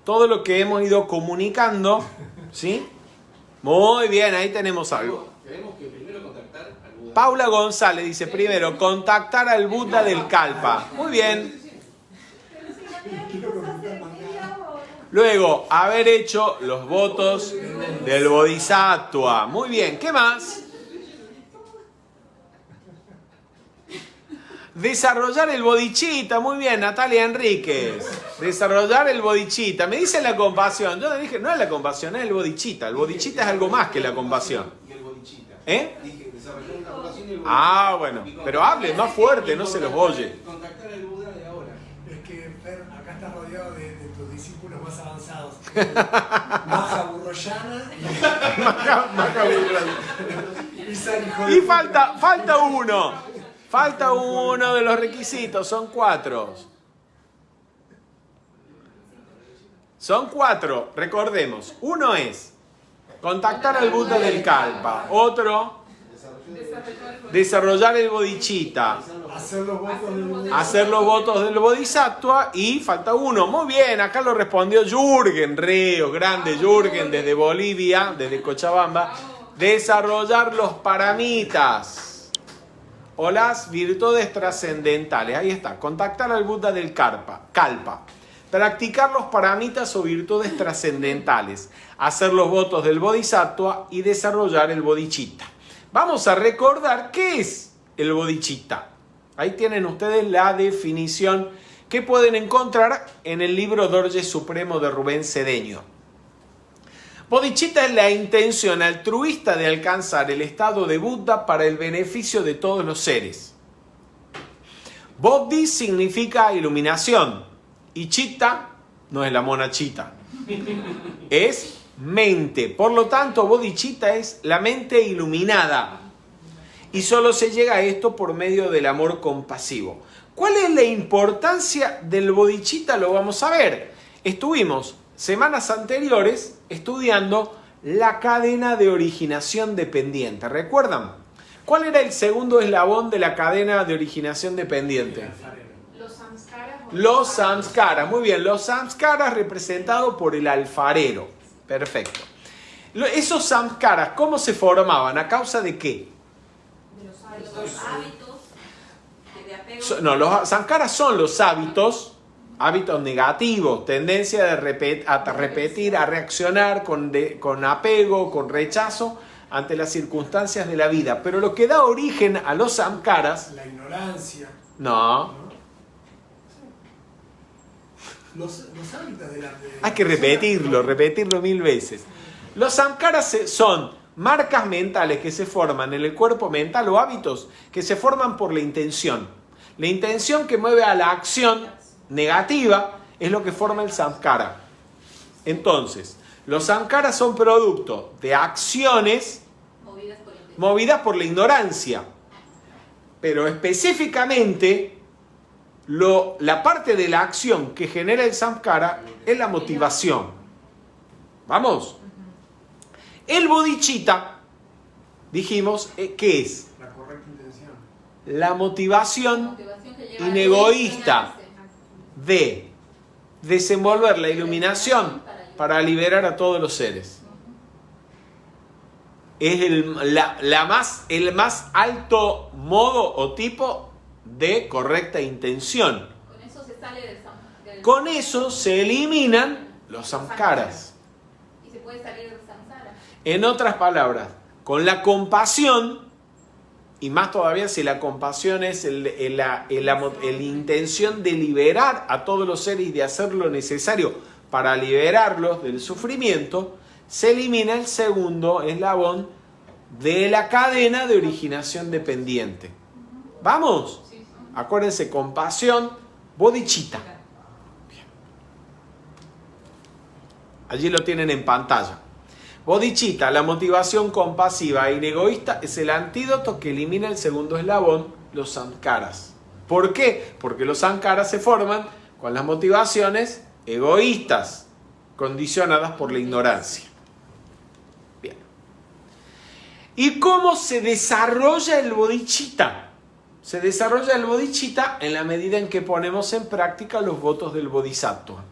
Todo lo que hemos ido comunicando, ¿sí? Muy bien, ahí tenemos algo. Tenemos que primero contactar al Buda. Paula González dice primero, contactar al Buda del Kalpa. Muy bien. Luego, haber hecho los votos del Bodhisattva. Muy bien, ¿qué más? Desarrollar el bodhicitta. Muy bien, Natalia Enríquez. Desarrollar el bodhicitta. Me dice la compasión. Yo le dije, no es la compasión, es el bodhicitta. El bodhicitta es algo más que la compasión. Y el bodhicitta. ¿Eh? Dije, desarrollar una relación y el bodhicitta. Ah, bueno. Pero hable más fuerte, no se los oye. Contactar al Buda de ahora. Es que, Fer, acá estás rodeado de tus discípulos más avanzados. Maja Burroyana Y falta uno. Falta uno de los requisitos, son 4. Son 4, recordemos. Uno es contactar al Buda del Kalpa. Otro, desarrollar el bodhicitta. Hacer los votos del Bodhisattva. Y falta uno. Muy bien, acá lo respondió Jürgen Ríos, grande Jürgen desde Bolivia, desde Cochabamba. Desarrollar los paramitas o las virtudes trascendentales. Ahí está, contactar al Buda del Kalpa. Practicar los paramitas o virtudes trascendentales. Hacer los votos del Bodhisattva y desarrollar el bodhicitta. Vamos a recordar qué es el bodhicitta. Ahí tienen ustedes la definición que pueden encontrar en el libro Dorje Supremo de Rubén Cedeño. Bodhicitta es la intención altruista de alcanzar el estado de Buda para el beneficio de todos los seres. Bodhi significa iluminación y chitta no es la mona chita, es mente. Por lo tanto, bodhicitta es la mente iluminada. Y solo se llega a esto por medio del amor compasivo. ¿Cuál es la importancia del bodhicitta? Lo vamos a ver. Estuvimos semanas anteriores estudiando la cadena de originación dependiente. ¿Recuerdan? ¿Cuál era el segundo eslabón de la cadena de originación dependiente? Los samskaras. Muy bien, los samskaras representados por el alfarero. Perfecto. Esos samskaras, ¿cómo se formaban? ¿A causa de qué? Los hábitos de apego. No, los samskaras son los hábitos negativos, tendencia a repetir, a reaccionar con apego, con rechazo ante las circunstancias de la vida. Pero lo que da origen a los samskaras... La ignorancia. No. Los hábitos de la... Hay que repetirlo 1000 veces. Los samskaras son marcas mentales que se forman en el cuerpo mental o hábitos que se forman por la intención. La intención que mueve a la acción negativa es lo que forma el samskara. Entonces, los samskaras son producto de acciones movidas por la ignorancia. Pero específicamente, la parte de la acción que genera el samskara es la motivación. ¿Vamos? El bodhicitta, dijimos, ¿qué es? La correcta intención. La motivación inegoísta de desenvolver la iluminación para liberar a todos los seres. Es el más alto modo o tipo de correcta intención. Con eso se sale del Con eso se eliminan los samskaras. Y se puede salir del samsara. En otras palabras, con la compasión, y más todavía si la compasión es la intención de liberar a todos los seres y de hacer lo necesario para liberarlos del sufrimiento, se elimina el segundo eslabón de la cadena de originación dependiente. ¿Vamos? Acuérdense, compasión, bodhicitta. Bien. Allí lo tienen en pantalla. Bodhicitta, la motivación compasiva e inegoísta, es el antídoto que elimina el segundo eslabón, los samskaras. ¿Por qué? Porque los samskaras se forman con las motivaciones egoístas, condicionadas por la ignorancia. Bien. ¿Y cómo se desarrolla el bodhicitta? Se desarrolla el bodhicitta en la medida en que ponemos en práctica los votos del bodhisattva.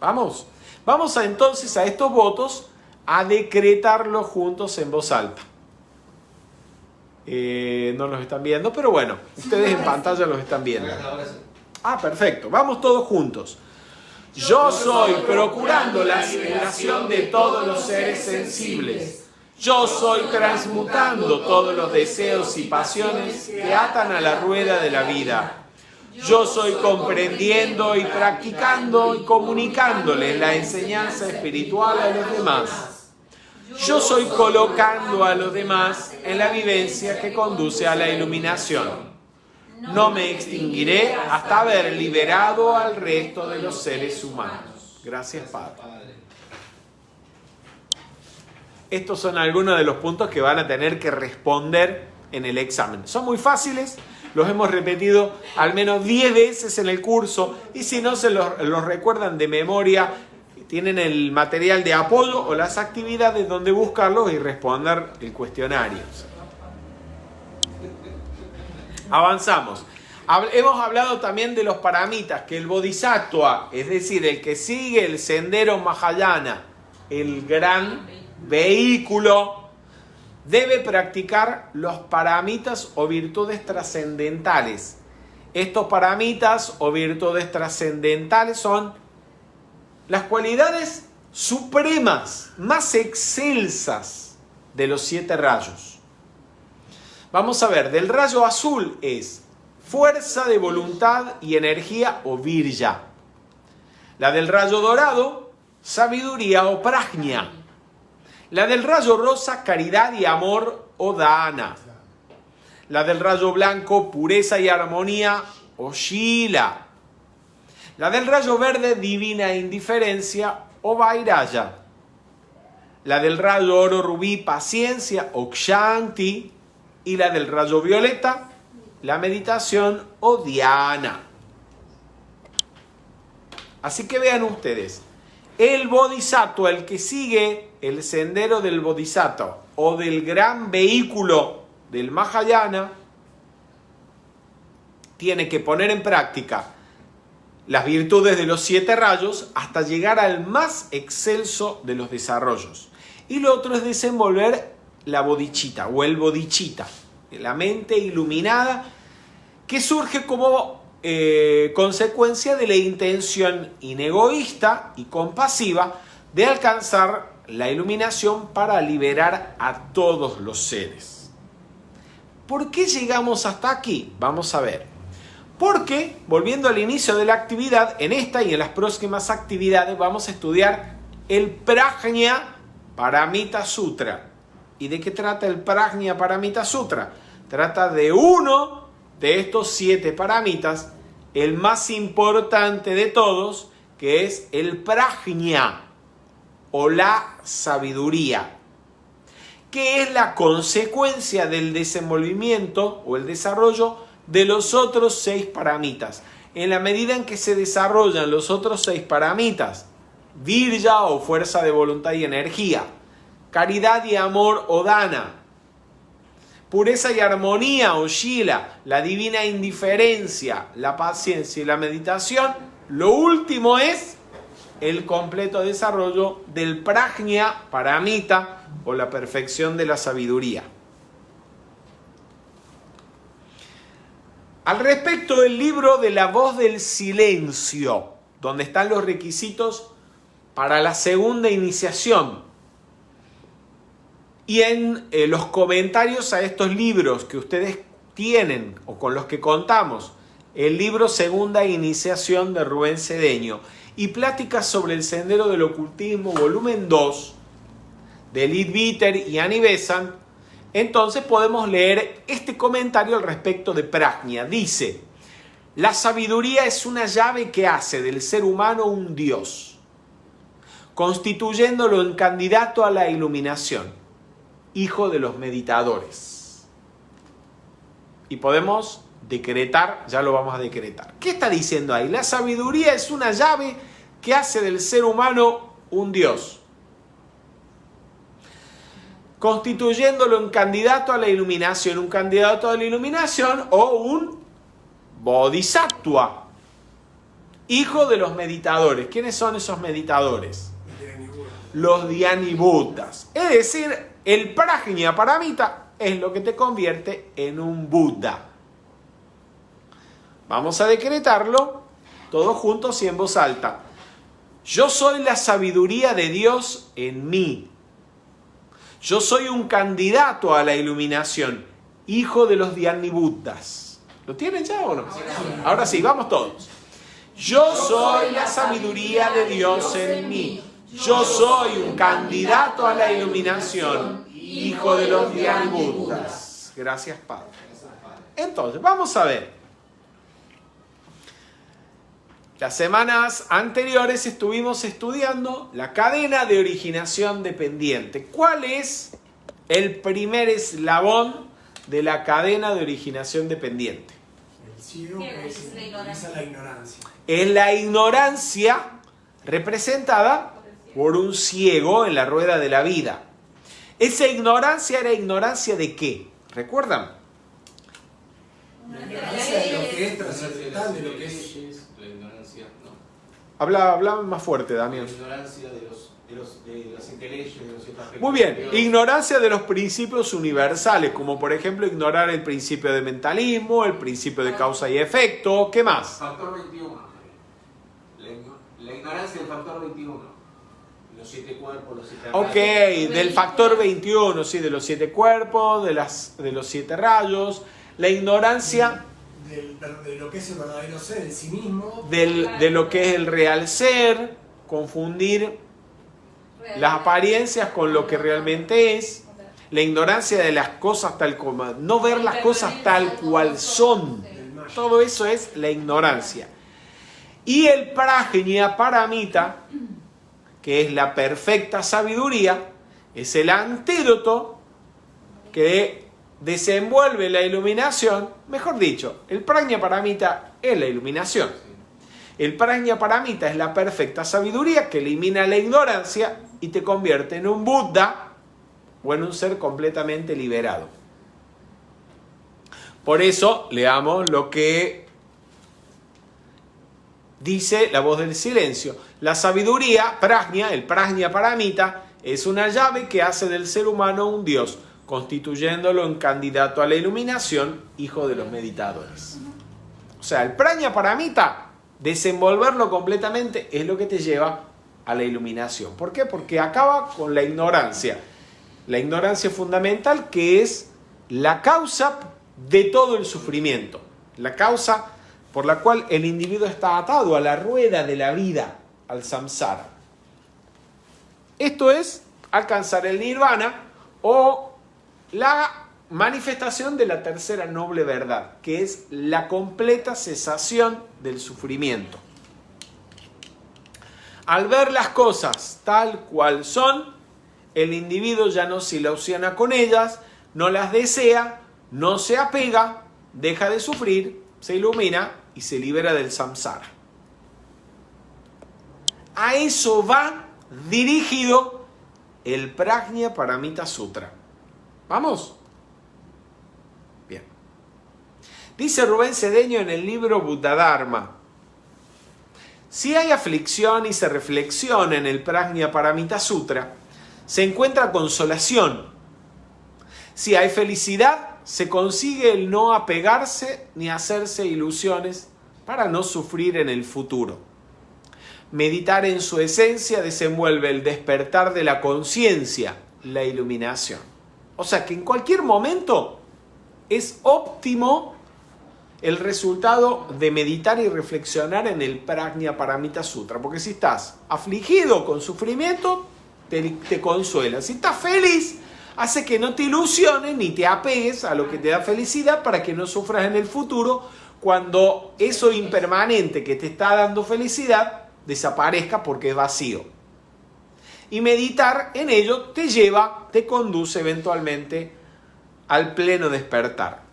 ¿Vamos? Vamos entonces a estos votos a decretarlos juntos en voz alta. No los están viendo, pero bueno, ustedes en pantalla los están viendo. Ah, perfecto. Vamos todos juntos. Yo soy procurando la asimilación de todos los seres sensibles. Yo soy transmutando todos los deseos y pasiones que atan a la rueda de la vida. Yo soy comprendiendo y practicando y comunicándoles la enseñanza espiritual a los demás. Yo soy colocando a los demás en la vivencia que conduce a la iluminación. No me extinguiré hasta haber liberado al resto de los seres humanos. Gracias, Padre. Estos son algunos de los puntos que van a tener que responder en el examen. Son muy fáciles, los hemos repetido al menos 10 veces en el curso, y si no se los recuerdan de memoria, tienen el material de apoyo o las actividades donde buscarlos y responder el cuestionario. Avanzamos. Hemos hablado también de los paramitas, que el bodhisattva, es decir, el que sigue el sendero Mahayana, el gran vehículo, debe practicar los paramitas o virtudes trascendentales. Estos paramitas o virtudes trascendentales son las cualidades supremas, más excelsas de los 7 rayos. Vamos a ver, del rayo azul es fuerza de voluntad y energía o virya. La del rayo dorado, sabiduría o prajna. La del rayo rosa, caridad y amor o dana. La del rayo blanco, pureza y armonía o shila. La del rayo verde, divina indiferencia o vairaya. La del rayo oro rubí, paciencia o kshanti. Y la del rayo violeta, la meditación o dhyana. Así que vean ustedes, el bodhisattva, el que sigue el sendero del bodhisattva o del gran vehículo del Mahayana, tiene que poner en práctica las virtudes de los 7 rayos hasta llegar al más excelso de los desarrollos. Y lo otro es desenvolver la bodhicitta o el bodhicitta, la mente iluminada que surge como consecuencia de la intención inegoísta y compasiva de alcanzar la iluminación para liberar a todos los seres. ¿Por qué llegamos hasta aquí? Vamos a ver. Porque, volviendo al inicio de la actividad, en esta y en las próximas actividades vamos a estudiar el Prajna Paramita Sutra. ¿Y de qué trata el Prajna Paramita Sutra? Trata de uno de estos 7 paramitas, el más importante de todos, que es el Prajna o la sabiduría, que es la consecuencia del desenvolvimiento o el desarrollo de los otros 6 paramitas. En la medida en que se desarrollan los otros 6 paramitas, virya o fuerza de voluntad y energía, caridad y amor o dana, pureza y armonía o shila, la divina indiferencia, la paciencia y la meditación, lo último es el completo desarrollo del prajna paramita o la perfección de la sabiduría. Al respecto del libro de la voz del silencio, donde están los requisitos para la segunda iniciación, y en los comentarios a estos libros que ustedes tienen o con los que contamos, el libro Segunda Iniciación de Rubén Cedeño y Pláticas sobre el Sendero del Ocultismo, volumen 2, de Lid Viter y Annie Besant, entonces podemos leer este comentario al respecto de Prajna. Dice: la sabiduría es una llave que hace del ser humano un dios, constituyéndolo en candidato a la iluminación, hijo de los meditadores. Y podemos decretar, ya lo vamos a decretar. ¿Qué está diciendo ahí? La sabiduría es una llave que hace del ser humano un dios, constituyéndolo en candidato a la iluminación, un candidato a la iluminación o un bodhisattva, hijo de los meditadores. ¿Quiénes son esos meditadores? Los Dhyani-Buddhas. Es decir, el Prajna Paramita es lo que te convierte en un Buda. Vamos a decretarlo todos juntos y en voz alta. Yo soy la sabiduría de Dios en mí. Yo soy un candidato a la iluminación, hijo de los Dhyani-Buddhas. ¿Lo tienen ya o no? Ahora sí, vamos todos. Yo soy la sabiduría de Dios en mí. Yo soy un candidato a la iluminación, hijo de los Dhyani-Buddhas. Gracias, Padre. Entonces, vamos a ver. Las semanas anteriores estuvimos estudiando la cadena de originación dependiente. ¿Cuál es el primer eslabón de la cadena de originación dependiente? El ciego que Es la ignorancia. simboliza la ignorancia. Es la ignorancia representada por un ciego en la rueda de la vida. Esa ignorancia era ignorancia de qué, ¿recuerdan? La ignorancia de lo que es trascendental, de lo que es... La ignorancia, no. Habla más fuerte, La Daniel. ignorancia de las interleyes, de los ciertos aspectos Muy bien, de Dios. ignorancia de los principios universales, como por ejemplo ignorar el principio de mentalismo, el principio de causa y efecto, ¿qué más? Factor 21. La ignorancia del factor 21. Los 7 cuerpos, los 7 Ok, rayos. del factor 21, sí, de los 7 cuerpos, de los 7 rayos, la ignorancia de lo que es el verdadero ser en sí mismo. de lo que es el real ser, confundir las apariencias con lo que realmente es, la ignorancia de las cosas tal como, no ver las cosas tal cual son, todo eso es la ignorancia. Y el prajña paramita, que es la perfecta sabiduría, es el antídoto que desenvuelve la iluminación. Mejor dicho, el prajña paramita es la iluminación. El prajña paramita es la perfecta sabiduría que elimina la ignorancia y te convierte en un Buda o en un ser completamente liberado. Por eso leamos lo que dice la voz del silencio. La sabiduría, prajña, el prajña paramita, es una llave que hace del ser humano un dios, constituyéndolo en candidato a la iluminación, hijo de los meditadores. O sea, el prajña paramita, desenvolverlo completamente es lo que te lleva a la iluminación. ¿Por qué? Porque acaba con la ignorancia fundamental, que es la causa de todo el sufrimiento, la causa por la cual el individuo está atado a la rueda de la vida, al samsara. Esto es alcanzar el nirvana o la manifestación de la tercera noble verdad, que es la completa cesación del sufrimiento. Al ver las cosas tal cual son, el individuo ya no se ilusiona con ellas, no las desea, no se apega, deja de sufrir, se ilumina y se libera del samsara. A eso va dirigido el Prajña Paramita Sutra. ¿Vamos? Bien. Dice Rubén Cedeño en el libro Buddhadharma: si hay aflicción y se reflexiona en el Prajña Paramita Sutra, se encuentra consolación. Si hay felicidad, se consigue el no apegarse ni hacerse ilusiones para no sufrir en el futuro. Meditar en su esencia desenvuelve el despertar de la conciencia, la iluminación. O sea que en cualquier momento es óptimo el resultado de meditar y reflexionar en el Prajña Paramita Sutra. Porque si estás afligido con sufrimiento, te consuela. Si estás feliz, hace que no te ilusiones ni te apegues a lo que te da felicidad para que no sufras en el futuro cuando eso impermanente que te está dando felicidad desaparezca porque es vacío. Y meditar en ello te conduce eventualmente al pleno despertar.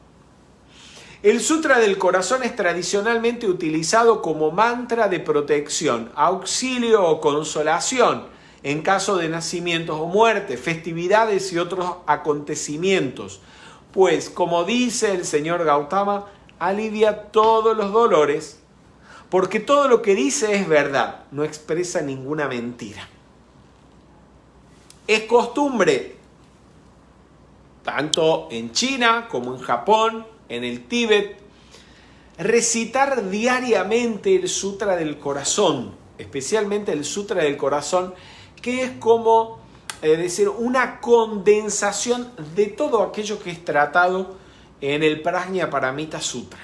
El Sutra del Corazón es tradicionalmente utilizado como mantra de protección, auxilio o consolación en caso de nacimientos o muertes, festividades y otros acontecimientos, pues, como dice el señor Gautama, alivia todos los dolores, porque todo lo que dice es verdad, no expresa ninguna mentira. Es costumbre, tanto en China como en Japón, en el Tíbet, recitar diariamente el Sutra del Corazón, especialmente el Sutra del Corazón, que es como decir una condensación de todo aquello que es tratado en el Prajña Paramita Sutra.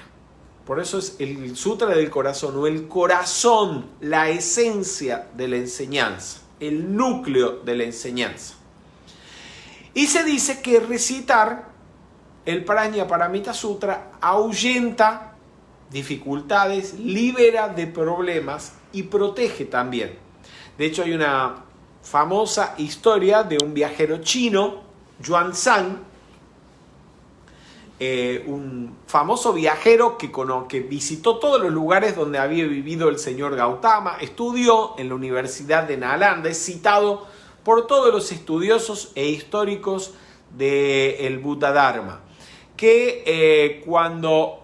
Por eso es el Sutra del Corazón, o el corazón, la esencia de la enseñanza, el núcleo de la enseñanza. Y se dice que recitar el Prajña Paramita Sutra ahuyenta dificultades, libera de problemas y protege también. De hecho, hay una famosa historia de un viajero chino, Yuan Zhang, un famoso viajero que visitó todos los lugares donde había vivido el señor Gautama, estudió en la Universidad de Nalanda, es citado por todos los estudiosos e históricos del Buddha Dharma, que cuando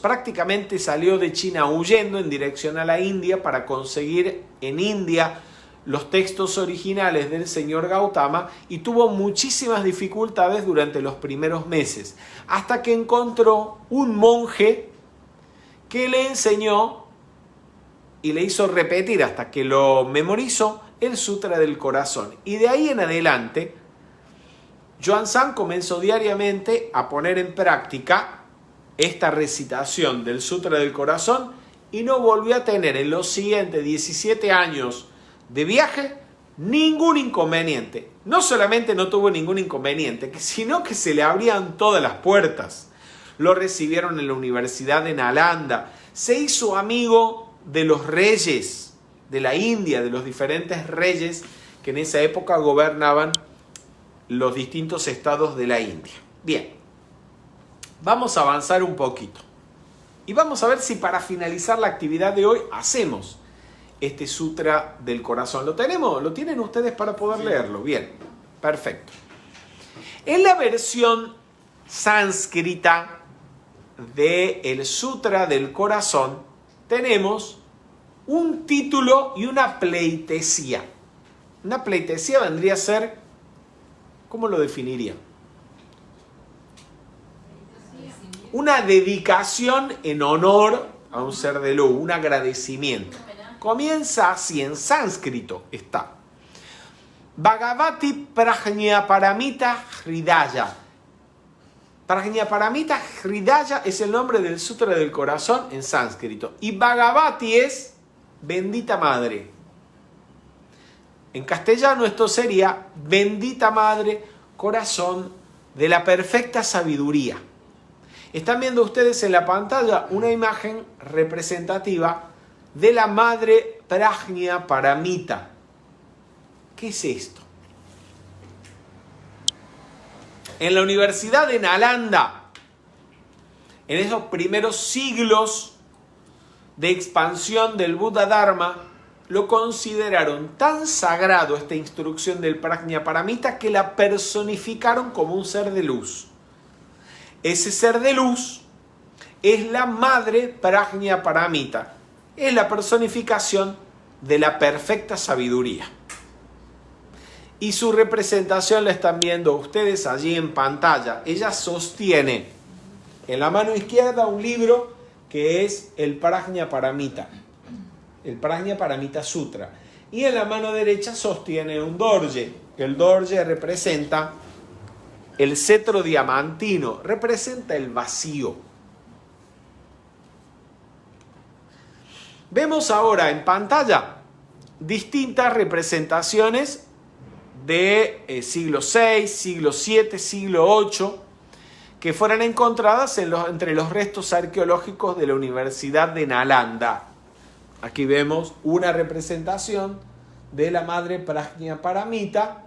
prácticamente salió de China huyendo en dirección a la India para conseguir en India los textos originales del señor Gautama, y tuvo muchísimas dificultades durante los primeros meses, hasta que encontró un monje que le enseñó y le hizo repetir hasta que lo memorizó el Sutra del Corazón. Y de ahí en adelante, Xuanzang comenzó diariamente a poner en práctica esta recitación del Sutra del Corazón y no volvió a tener en los siguientes 17 años de viaje ningún inconveniente. No solamente no tuvo ningún inconveniente, sino que se le abrían todas las puertas. Lo recibieron en la Universidad de Nalanda, se hizo amigo de los reyes de la India, de los diferentes reyes que en esa época gobernaban los distintos estados de la India. Bien, vamos a avanzar un poquito y vamos a ver si para finalizar la actividad de hoy hacemos este Sutra del Corazón. ¿Lo tenemos? ¿Lo tienen ustedes para poder leerlo? Bien, perfecto. En la versión sánscrita del Sutra del Corazón tenemos un título y una pleitesía. Una pleitesía vendría a ser, ¿cómo lo definiría? Una dedicación en honor a un ser de luz, un agradecimiento. Comienza así, en sánscrito está. Bhagavati Prajnaparamita Hridaya. Prajnaparamita Hridaya es el nombre del Sutra del Corazón en sánscrito. Y Bhagavati es bendita madre. En castellano esto sería bendita madre, corazón de la perfecta sabiduría. Están viendo ustedes en la pantalla una imagen representativa de la madre Prajnaparamita. ¿Qué es esto? En la Universidad de Nalanda, en esos primeros siglos de expansión del Buddha Dharma, lo consideraron tan sagrado esta instrucción del Prajnaparamita que la personificaron como un ser de luz. Ese ser de luz es la madre Prajnaparamita. Es la personificación de la perfecta sabiduría. Y su representación la están viendo ustedes allí en pantalla. Ella sostiene en la mano izquierda un libro que es el Prajnaparamita, el Prajnaparamita Sutra. Y en la mano derecha sostiene un dorje. El dorje representa el cetro diamantino, representa el vacío. Vemos ahora en pantalla distintas representaciones de siglo VI, siglo VII, siglo VIII, que fueron encontradas entre los restos arqueológicos de la Universidad de Nalanda. Aquí vemos una representación de la madre Prajnaparamita,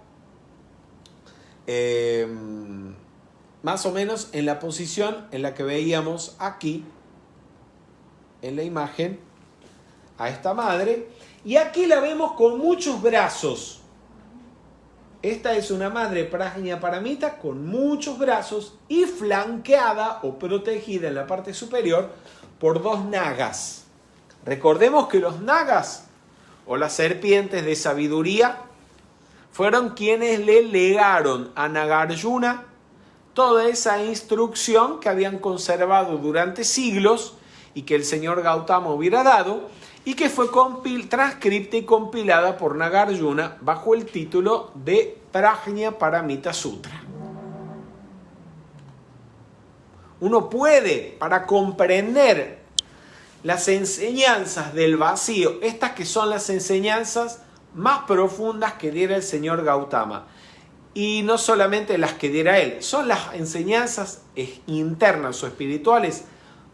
más o menos en la posición en la que veíamos aquí en la imagen a esta madre, y aquí la vemos con muchos brazos. Esta es una madre Prajnaparamita con muchos brazos y flanqueada o protegida en la parte superior por dos nagas. Recordemos que los nagas o las serpientes de sabiduría fueron quienes le legaron a Nagarjuna toda esa instrucción que habían conservado durante siglos y que el señor Gautama hubiera dado, y que fue transcripta y compilada por Nagarjuna bajo el título de Prajnaparamita Sutra. Uno puede, para comprender las enseñanzas del vacío, estas que son las enseñanzas más profundas que diera el señor Gautama, y no solamente las que diera él, son las enseñanzas internas o espirituales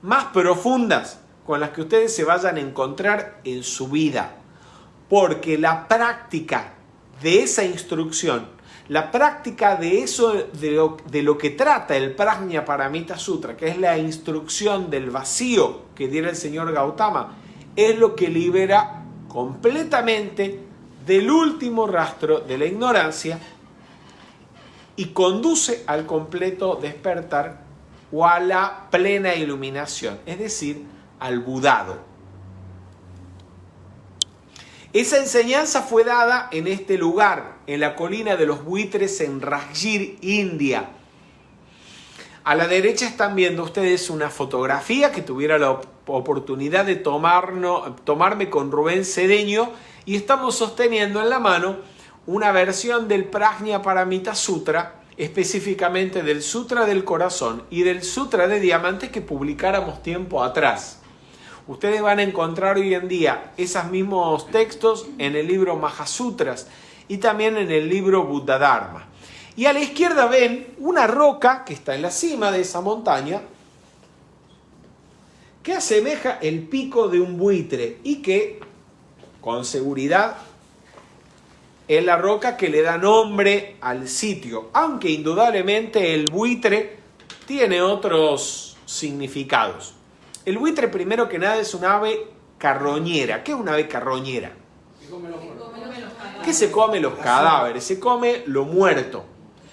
más profundas con las que ustedes se vayan a encontrar en su vida, porque la práctica de esa instrucción, La práctica de eso, de lo que trata el Prajnaparamita Sutra, que es la instrucción del vacío que diera el señor Gautama, es lo que libera completamente del último rastro de la ignorancia y conduce al completo despertar o a la plena iluminación, es decir, al budado. Esa enseñanza fue dada en este lugar, en la colina de los buitres en Rajgir, India. A la derecha están viendo ustedes una fotografía que tuviera la oportunidad de tomarme con Rubén Cedeño, y estamos sosteniendo en la mano una versión del Prajnaparamita Sutra, específicamente del Sutra del Corazón y del Sutra de Diamantes que publicáramos tiempo atrás. Ustedes van a encontrar hoy en día esos mismos textos en el libro Mahasutras y también en el libro Buddha Dharma. Y a la izquierda ven una roca que está en la cima de esa montaña que asemeja el pico de un buitre y que, con seguridad, es la roca que le da nombre al sitio, aunque indudablemente el buitre tiene otros significados. El buitre, primero que nada, es un ave carroñera. ¿Qué es una ave carroñera? ¿Qué se come los cadáveres? Se come lo muerto.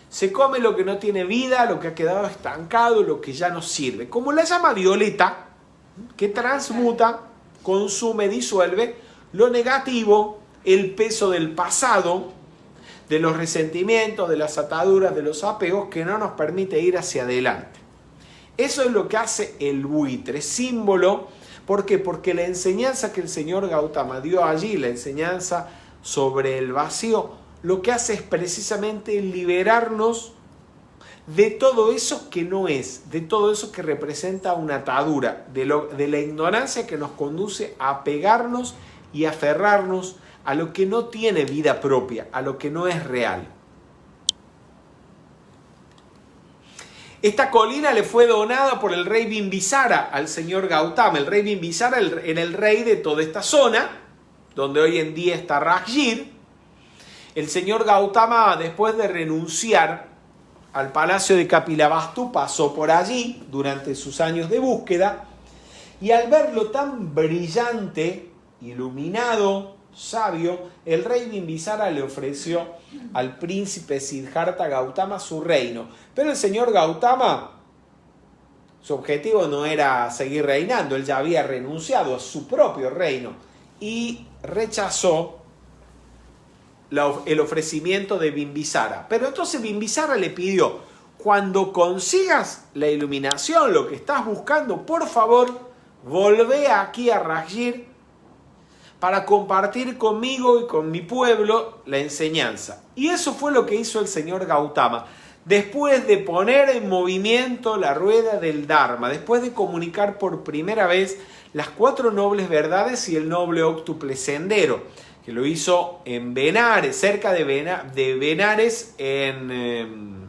Se come lo que no tiene vida, lo que ha quedado estancado, lo que ya no sirve. Como la llama violeta, que transmuta, consume, disuelve lo negativo, el peso del pasado, de los resentimientos, de las ataduras, de los apegos que no nos permite ir hacia adelante. Eso es lo que hace el buitre, símbolo. ¿Por qué? Porque la enseñanza que el señor Gautama dio allí, la enseñanza sobre el vacío, lo que hace es precisamente liberarnos de todo eso que no es, de todo eso que representa una atadura, de la ignorancia que nos conduce a apegarnos y aferrarnos a lo que no tiene vida propia, a lo que no es real. Esta colina le fue donada por el rey Bimbisara al señor Gautama. El rey Bimbisara era el rey de toda esta zona, donde hoy en día está Rajgir. El señor Gautama, después de renunciar al palacio de Kapilavastu, pasó por allí durante sus años de búsqueda, y al verlo tan brillante, iluminado, sabio, el rey Bimbisara le ofreció al príncipe Siddhartha Gautama su reino. Pero el señor Gautama, su objetivo no era seguir reinando, él ya había renunciado a su propio reino y rechazó el ofrecimiento de Bimbisara. Pero entonces Bimbisara le pidió: cuando consigas la iluminación, lo que estás buscando, por favor, volvé aquí a Rajgir para compartir conmigo y con mi pueblo la enseñanza. Y eso fue lo que hizo el señor Gautama. Después de poner en movimiento la rueda del Dharma, después de comunicar por primera vez las 4 nobles verdades y el noble óctuple sendero, que lo hizo en Benares, cerca de Benares, en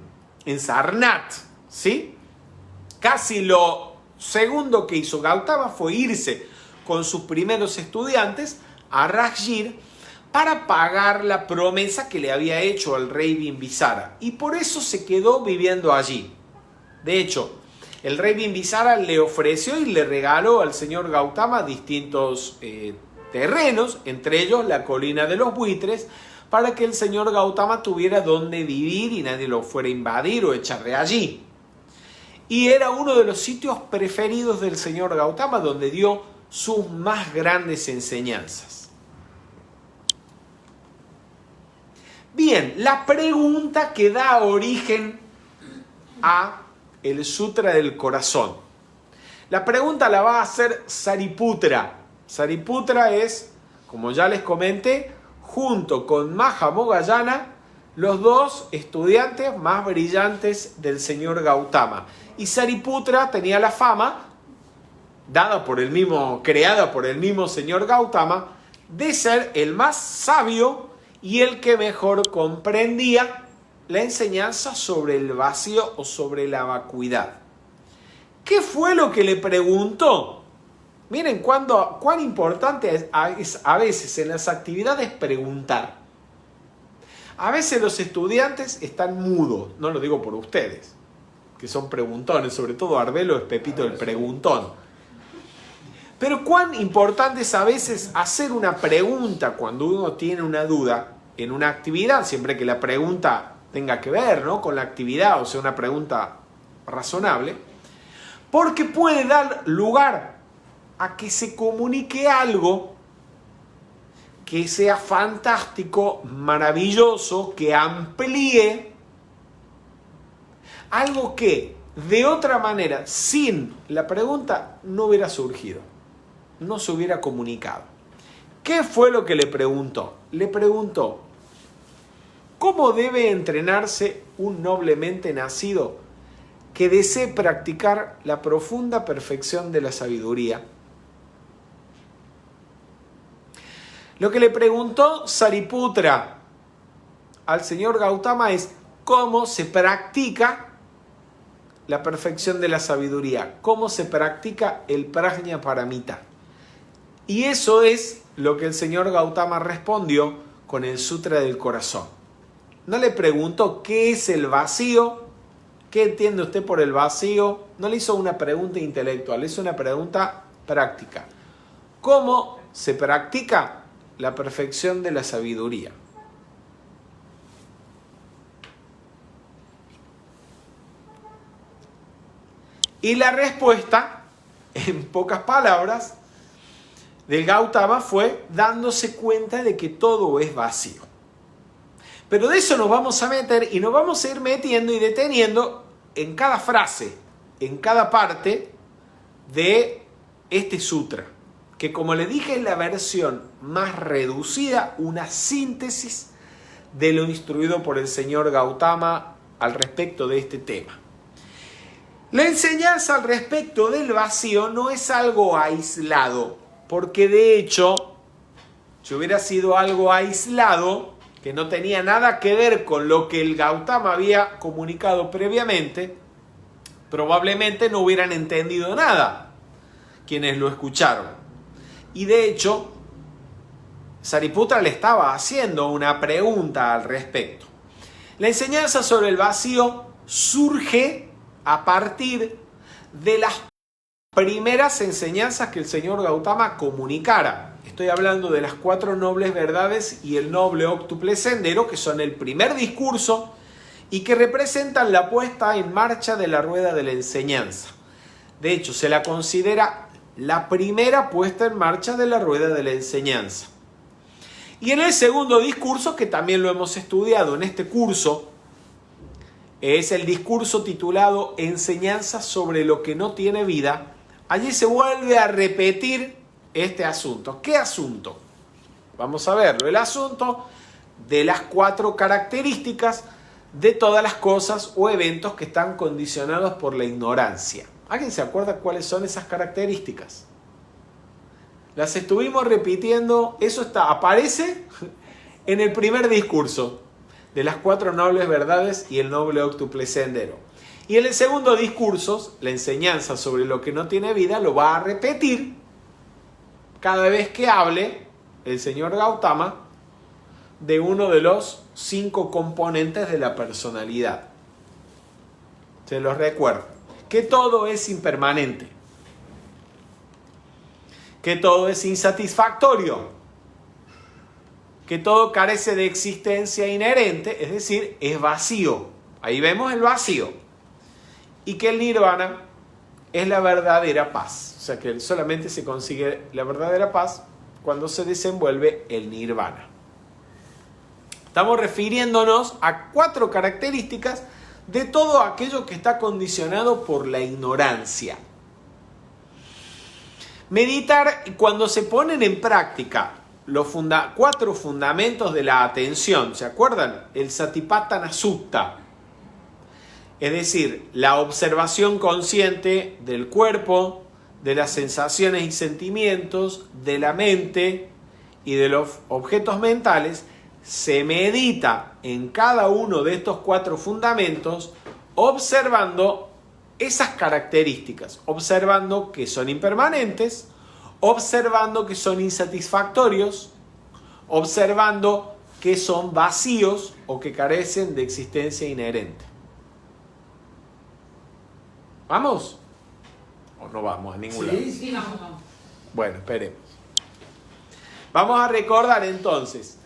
Sarnath, ¿sí? Casi lo segundo que hizo Gautama fue irse con sus primeros estudiantes a Rajgir para pagar la promesa que le había hecho al rey Bimbisara, y por eso se quedó viviendo allí. De hecho, el rey Bimbisara le ofreció y le regaló al señor Gautama distintos terrenos, entre ellos la colina de los buitres, para que el señor Gautama tuviera donde vivir y nadie lo fuera a invadir o echar de allí. Y era uno de los sitios preferidos del señor Gautama, donde dio sus más grandes enseñanzas. Bien, la pregunta que da origen a el Sutra del Corazón. La pregunta la va a hacer Sariputra. Sariputra es, como ya les comenté, junto con Mahamogayana, los 2 estudiantes más brillantes del señor Gautama. Y Sariputra tenía la fama, creada por el mismo señor Gautama, de ser el más sabio y el que mejor comprendía la enseñanza sobre el vacío o sobre la vacuidad. ¿Qué fue lo que le preguntó? Miren cuán importante es a veces en las actividades preguntar. A veces los estudiantes están mudos, no lo digo por ustedes, que son preguntones, sobre todo Arbelo es Pepito el preguntón. Pero cuán importante es a veces hacer una pregunta cuando uno tiene una duda en una actividad, siempre que la pregunta tenga que ver, ¿no?, con la actividad, o sea, una pregunta razonable, porque puede dar lugar a que se comunique algo que sea fantástico, maravilloso, que amplíe algo que de otra manera, sin la pregunta, no hubiera surgido, no se hubiera comunicado. ¿Qué fue lo que le preguntó? Le preguntó, ¿cómo debe entrenarse un noblemente nacido que desee practicar la profunda perfección de la sabiduría? Lo que le preguntó Sariputra al señor Gautama es cómo se practica la perfección de la sabiduría, cómo se practica el prajna paramita. Y eso es lo que el señor Gautama respondió con el Sutra del Corazón. No le preguntó qué es el vacío, qué entiende usted por el vacío, no le hizo una pregunta intelectual, le hizo una pregunta práctica. ¿Cómo se practica la perfección de la sabiduría? Y la respuesta, en pocas palabras, del Gautama fue dándose cuenta de que todo es vacío. Pero de eso nos vamos a meter y nos vamos a ir metiendo y deteniendo en cada frase, en cada parte de este sutra, que como le dije es la versión más reducida, una síntesis de lo instruido por el señor Gautama al respecto de este tema. La enseñanza al respecto del vacío no es algo aislado, porque de hecho, si hubiera sido algo aislado, que no tenía nada que ver con lo que el Gautama había comunicado previamente, probablemente no hubieran entendido nada quienes lo escucharon. Y de hecho, Sariputra le estaba haciendo una pregunta al respecto. La enseñanza sobre el vacío surge a partir de las primeras enseñanzas que el señor Gautama comunicara. Estoy hablando de las 4 nobles verdades y el noble óctuple sendero, que son el primer discurso y que representan la puesta en marcha de la rueda de la enseñanza. De hecho, se la considera la primera puesta en marcha de la rueda de la enseñanza. Y en el segundo discurso, que también lo hemos estudiado en este curso, es el discurso titulado Enseñanza sobre lo que no tiene vida. Allí se vuelve a repetir este asunto. ¿Qué asunto? Vamos a verlo. El asunto de las 4 características de todas las cosas o eventos que están condicionados por la ignorancia. ¿Alguien se acuerda cuáles son esas características? Las estuvimos repitiendo. Eso aparece en el primer discurso de las 4 nobles verdades y el noble óctuple sendero. Y en el segundo discurso, la enseñanza sobre lo que no tiene vida, lo va a repetir cada vez que hable el señor Gautama de uno de los 5 componentes de la personalidad. Se los recuerdo. Que todo es impermanente. Que todo es insatisfactorio. Que todo carece de existencia inherente, es decir, es vacío. Ahí vemos el vacío. Y que el nirvana es la verdadera paz. O sea que solamente se consigue la verdadera paz cuando se desenvuelve el nirvana. Estamos refiriéndonos a 4 características de todo aquello que está condicionado por la ignorancia. Meditar, cuando se ponen en práctica los 4 fundamentos de la atención, ¿se acuerdan? El Satipatthana Sutta, es decir, la observación consciente del cuerpo, de las sensaciones y sentimientos, de la mente y de los objetos mentales, se medita en cada uno de estos 4 fundamentos observando esas características, observando que son impermanentes, observando que son insatisfactorios, observando que son vacíos o que carecen de existencia inherente. ¿Vamos? ¿O no vamos a ningún lado? Sí, Vamos. Bueno, esperemos. Vamos a recordar entonces.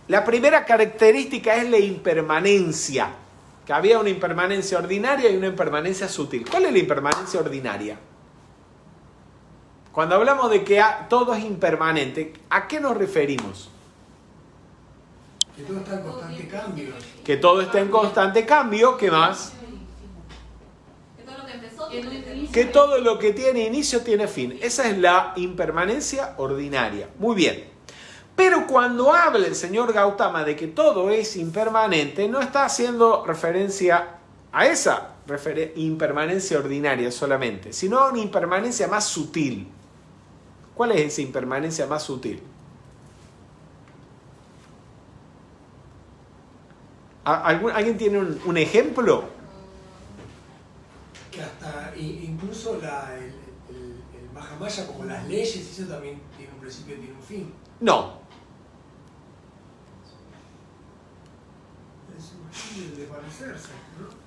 La primera característica es la impermanencia. Que había una impermanencia ordinaria y una impermanencia sutil. ¿Cuál es la impermanencia ordinaria? Cuando hablamos de que todo es impermanente, ¿a qué nos referimos? Que todo está en constante cambio. Que todo está en constante cambio. ¿Qué más? Que todo lo que empezó Que no tiene inicia. Que todo lo que tiene inicio tiene fin. Esa es la impermanencia ordinaria. Muy bien. Pero cuando habla el señor Gautama de que todo es impermanente, no está haciendo referencia a esa impermanencia ordinaria solamente, sino a una impermanencia más sutil. ¿Cuál es esa impermanencia más sutil? ¿Alguien tiene un ejemplo? Que hasta incluso el Mahamaya, como las leyes, eso también tiene un principio y tiene un fin. No. Es surgir y desvanecerse, ¿no?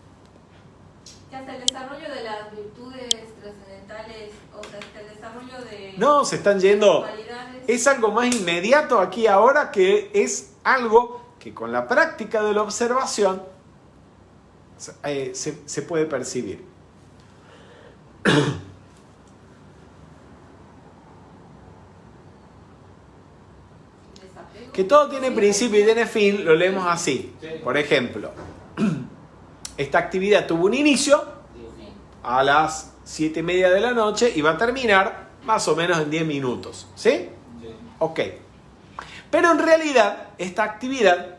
que hasta el desarrollo de las virtudes trascendentales, o sea, hasta el desarrollo de No, se están yendo. cualidades. Es algo más inmediato aquí ahora, que es algo que con la práctica de la observación se puede percibir. Desapego. Que todo tiene principio y tiene fin, lo leemos así. Por ejemplo, esta actividad tuvo un inicio Sí. a las 7:30 de la noche y va a terminar más o menos en 10 minutos. ¿Sí? Sí. Ok. Pero en realidad esta actividad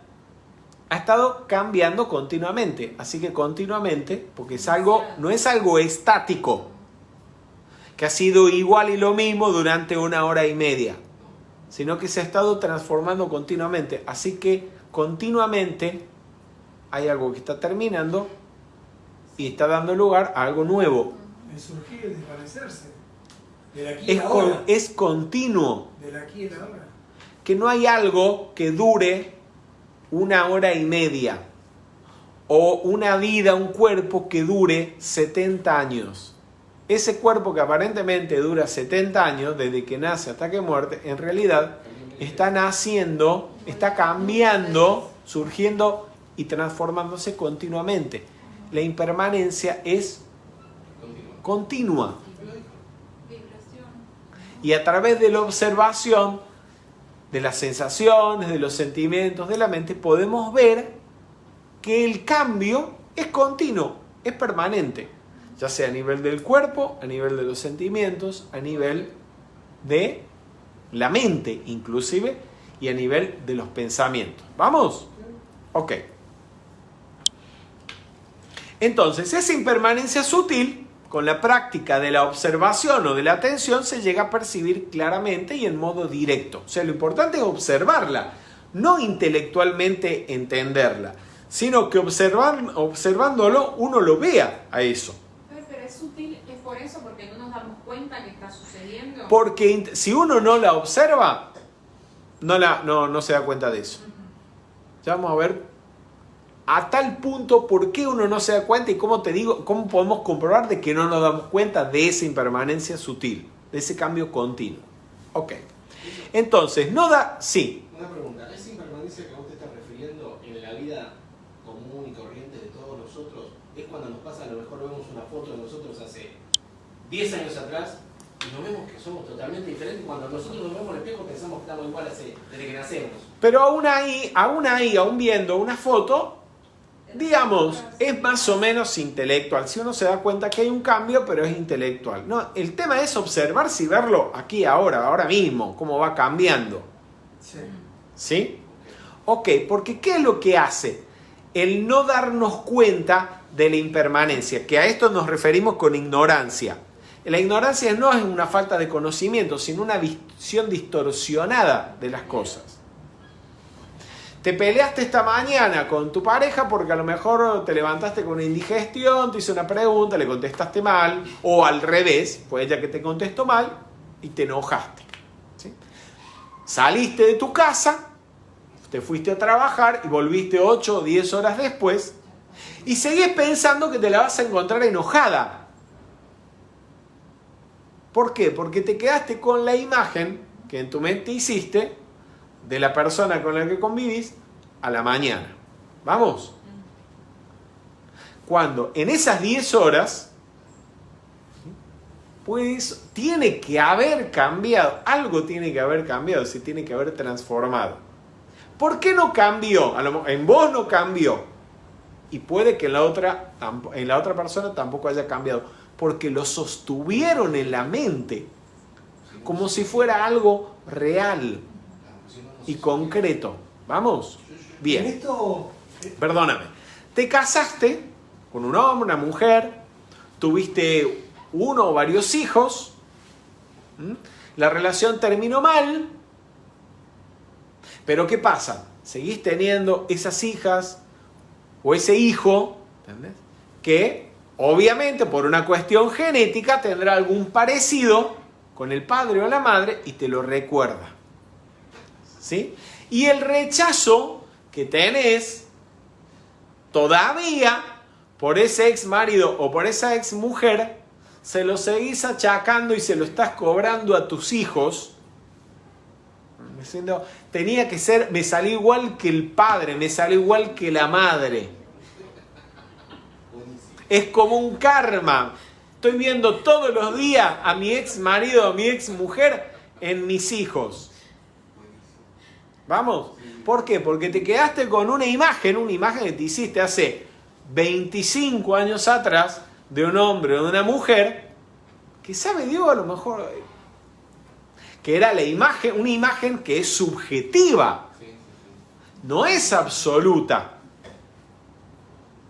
ha estado cambiando continuamente. Así que continuamente, porque es algo, no es algo estático, que ha sido igual y lo mismo durante 1 hora y media, sino que se ha estado transformando continuamente. Así que continuamente hay algo que está terminando y está dando lugar a algo nuevo. El surgir y desvanecerse. Del aquí y ahora. Es continuo. Del aquí y ahora. Que no hay algo que dure 1 hora y media o una vida, un cuerpo que dure 70 años. Ese cuerpo que aparentemente dura 70 años, desde que nace hasta que muere, en realidad está naciendo, está cambiando, surgiendo y transformándose continuamente. La impermanencia es continua. Vibración. Y a través de la observación de las sensaciones, de los sentimientos, de la mente, podemos ver que el cambio es continuo, es permanente, ya sea a nivel del cuerpo, a nivel de los sentimientos, a nivel de la mente inclusive, y a nivel de los pensamientos. ¿Vamos? Ok. Entonces, esa impermanencia sutil, con la práctica de la observación o de la atención, se llega a percibir claramente y en modo directo. O sea, lo importante es observarla, no intelectualmente entenderla, sino que observándolo uno lo vea a eso. Pero es sutil, es por eso, porque no nos damos cuenta que está sucediendo. Porque si uno no la observa, no se da cuenta de eso. Ya vamos a ver a tal punto por qué uno no se da cuenta y cómo podemos comprobar de que no nos damos cuenta de esa impermanencia sutil, de ese cambio continuo. Ok. Entonces, sí. Una pregunta, ¿esa impermanencia que vos te estás refiriendo en la vida común y corriente de todos nosotros es cuando nos pasa, a lo mejor vemos una foto de nosotros hace 10 años atrás y nos vemos que somos totalmente diferentes? Cuando nosotros nos vemos en el espejo pensamos que estamos igual desde que nacemos. Pero aún viendo una foto, digamos, es más o menos intelectual. Si uno se da cuenta que hay un cambio, pero es intelectual. No, el tema es observarse y verlo aquí, ahora mismo, cómo va cambiando. Sí. ¿Sí? Ok, porque ¿qué es lo que hace? El no darnos cuenta de la impermanencia, que a esto nos referimos con ignorancia. La ignorancia no es una falta de conocimiento, sino una visión distorsionada de las cosas. Te peleaste esta mañana con tu pareja porque a lo mejor te levantaste con una indigestión, te hizo una pregunta, le contestaste mal, o al revés, fue ella que te contestó mal y te enojaste. ¿Sí? Saliste de tu casa, te fuiste a trabajar y volviste 8 o 10 horas después y seguís pensando que te la vas a encontrar enojada. ¿Por qué? Porque te quedaste con la imagen que en tu mente hiciste de la persona con la que convivís a la mañana. ¿Vamos? Cuando en esas 10 horas, pues tiene que haber cambiado, algo tiene que haber cambiado, se tiene que haber transformado. ¿Por qué no cambió? En vos no cambió. Y puede que en la otra persona tampoco haya cambiado. Porque lo sostuvieron en la mente como si fuera algo real y concreto. ¿Vamos? Bien. En esto, Perdóname. Te casaste con un hombre, una mujer, tuviste uno o varios hijos, la relación terminó mal, pero ¿qué pasa? Seguís teniendo esas hijas o ese hijo, ¿entendés? Que obviamente por una cuestión genética tendrá algún parecido con el padre o la madre y te lo recuerda. ¿Sí? Y el rechazo que tenés todavía por ese ex marido o por esa ex mujer, se lo seguís achacando y se lo estás cobrando a tus hijos, diciendo, tenía que ser, me salió igual que el padre, me salió igual que la madre. Es como un karma. Estoy viendo todos los días a mi ex marido, a mi ex mujer en mis hijos. ¿Vamos? ¿Por qué? Porque te quedaste con una imagen que te hiciste hace 25 años atrás de un hombre o de una mujer que sabe Dios a lo mejor que era la imagen, una imagen que es subjetiva, no es absoluta.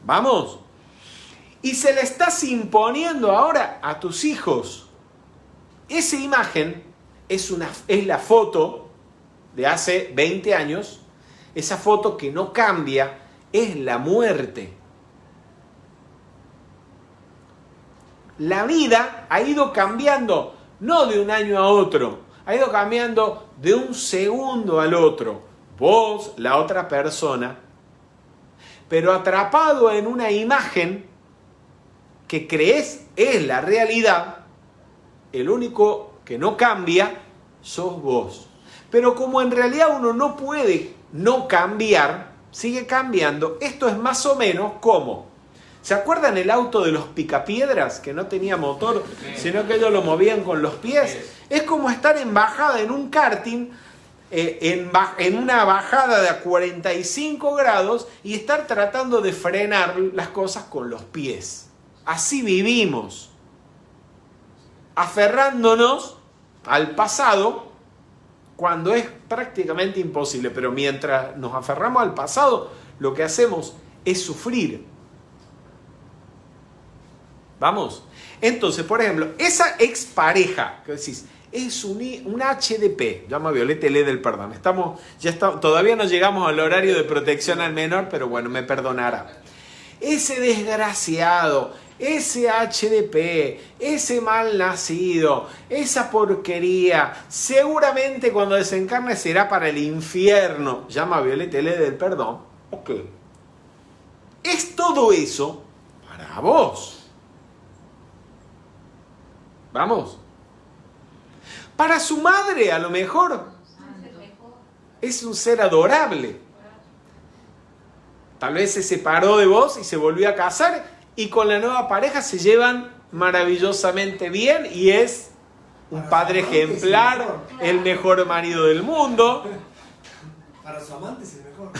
¿Vamos? Y se la estás imponiendo ahora a tus hijos. Esa imagen es la foto de hace 20 años, esa foto que no cambia, es la muerte. La vida ha ido cambiando, no de un año a otro, ha ido cambiando de un segundo al otro. Vos, la otra persona, pero atrapado en una imagen que crees es la realidad, el único que no cambia sos vos. Pero como en realidad uno no puede no cambiar, sigue cambiando. Esto es más o menos como, ¿se acuerdan el auto de los picapiedras que no tenía motor, sino que ellos lo movían con los pies? Es como estar en bajada en un karting, en una bajada de a 45 grados y estar tratando de frenar las cosas con los pies. Así vivimos, aferrándonos al pasado cuando es prácticamente imposible. Pero mientras nos aferramos al pasado, lo que hacemos es sufrir. ¿Vamos? Entonces, por ejemplo, esa expareja que decís, es un HDP, llama Violeta y lee del perdón. Todavía no llegamos al horario de protección al menor, pero bueno, me perdonará. Ese desgraciado, ese HDP, ese mal nacido, esa porquería, seguramente cuando desencarne será para el infierno. Llama Violeta y lee del perdón. Ok. Es todo eso para vos. Vamos. Para su madre, a lo mejor, es un ser adorable. Tal vez se separó de vos y se volvió a casar y con la nueva pareja se llevan maravillosamente bien y es un padre ejemplar, el mejor marido del mundo. Para su amante es el mejor.